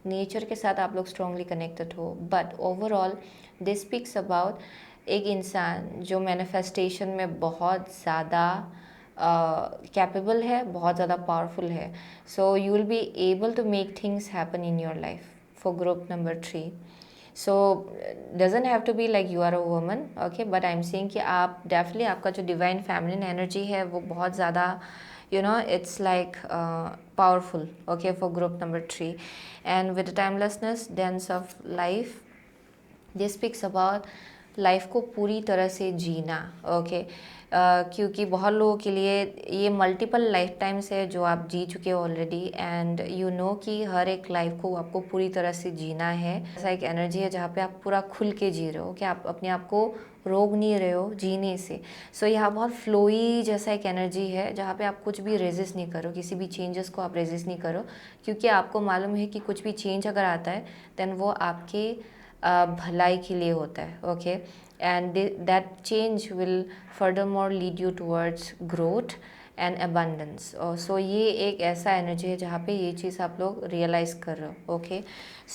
नेचर के साथ आप लोग स्ट्रांगली कनेक्टेड हो। But overall this speaks about एक इंसान जो मैनिफेस्टेशन में बहुत ज़्यादा कैपेबल है, बहुत ज़्यादा पावरफुल है। So you will be able to make things happen in your life for group number 3। So doesn't have to be like you are a woman. Okay, but I am saying कि आप डेफिनेटली आपका जो डिवाइन फेमिनिन एनर्जी है वो बहुत ज़्यादा it's like powerful, okay, for group number 3. And with the timelessness, dance of life, this speaks about life को पूरी तरह से जीना। ओके, क्योंकि बहुत लोगों के लिए ये मल्टीपल लाइफ टाइम्स है जो आप जी चुके हो ऑलरेडी, एंड यू नो कि हर एक लाइफ को आपको पूरी तरह से जीना है। ऐसा एक एनर्जी है जहाँ पे आप पूरा खुल के जी रहे हो, कि आप अपने आप को रोक नहीं रहे हो जीने से। सो यहाँ बहुत फ्लोई जैसा एक एनर्जी है जहाँ पे आप कुछ भी रेजिस्ट नहीं करो, किसी भी चेंजेस को आप रेजिस्ट नहीं करो, क्योंकि आपको मालूम है कि कुछ भी चेंज अगर आता है देन वो आपके भलाई के लिए होता है। Okay, and that change will furthermore lead you towards growth and abundance. So ये एक ऐसा एनर्जी है जहाँ पे ये चीज़ आप लोग रियलाइज़ कर रहे हो। ओके,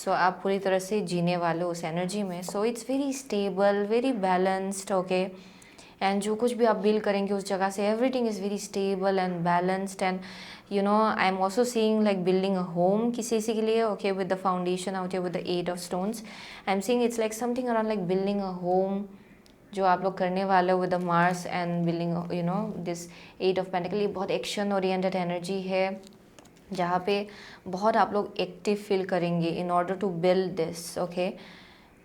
सो आप पूरी तरह से जीने वाले हो उस एनर्जी में। So it's very stable, very balanced. Okay, and जो कुछ भी आप बिल्ड करेंगे उस जगह से everything is very stable and balanced. And I am also seeing like building a home किसी के लिए। Okay, with the foundation out here with the 8 of stones, I am seeing it's like something around like building a home जो आप लोग करने वाले हो with the Mars and building this 8 of pentacle. ये बहुत एक्शन ओरिएंटेड एनर्जी है जहाँ पे बहुत आप लोग एक्टिव फील करेंगे in order to build this. Okay,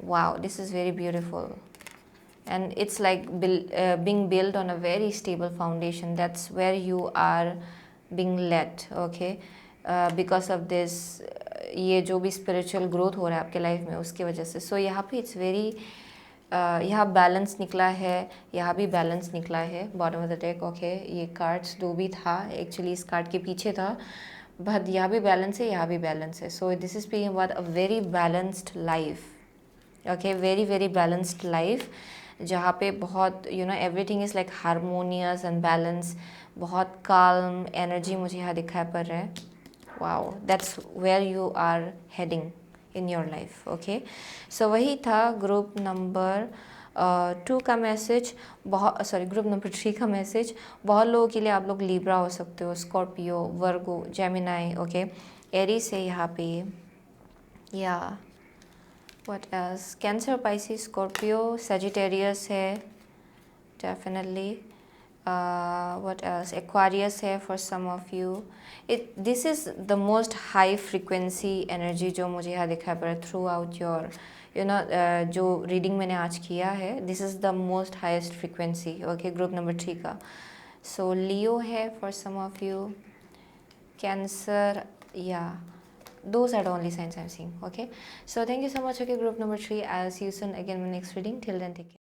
wow, this is very beautiful, and it's like being built on a very stable foundation. That's where you are being led. Okay, because of this ये जो भी स्पिरिचुअल ग्रोथ हो रहा है आपके लाइफ में उसकी वजह से। सो यहाँ पे इट्स वेरी यहाँ बैलेंस निकला है, यहाँ भी बैलेंस निकला है bottom of the deck. Okay, ये कार्ड्स दो भी था एक्चुअली, इस कार्ड के पीछे था, बट यहाँ भी बैलेंस है, यहाँ भी बैलेंस है। So this is speaking about a very balanced life. Okay, very very balanced life जहाँ पे बहुत everything is like harmonious and balance, बहुत काल्म एनर्जी मुझे यहाँ दिखाई पड़ रहा है। Wow, that's where you are heading in your life. Okay, so वही था ग्रुप नंबर टू का मैसेज बहुत, सॉरी ग्रुप नंबर 3 का मैसेज बहुत लोगों के लिए आप लोग लिब्रा हो सकते हो, स्कॉर्पियो, वर्गो, जेमिनाई, ओके, एरीज है यहाँ पे, या what else, cancer, Pisces, Scorpio, Sagittarius है डेफिनेटली, what else, Aquarius है for some of you. This is the most high frequency energy जो मुझे यहाँ दिखाई पड़ा throughout your जो रीडिंग मैंने आज किया है, this is the most highest frequency, okay, group number 3 का. So Leo है for some of you, Cancer, yeah, those are the only signs I'm seeing, okay. So thank you so much, okay, group number 3. I'll see you soon again in my next reading. Till then, take care.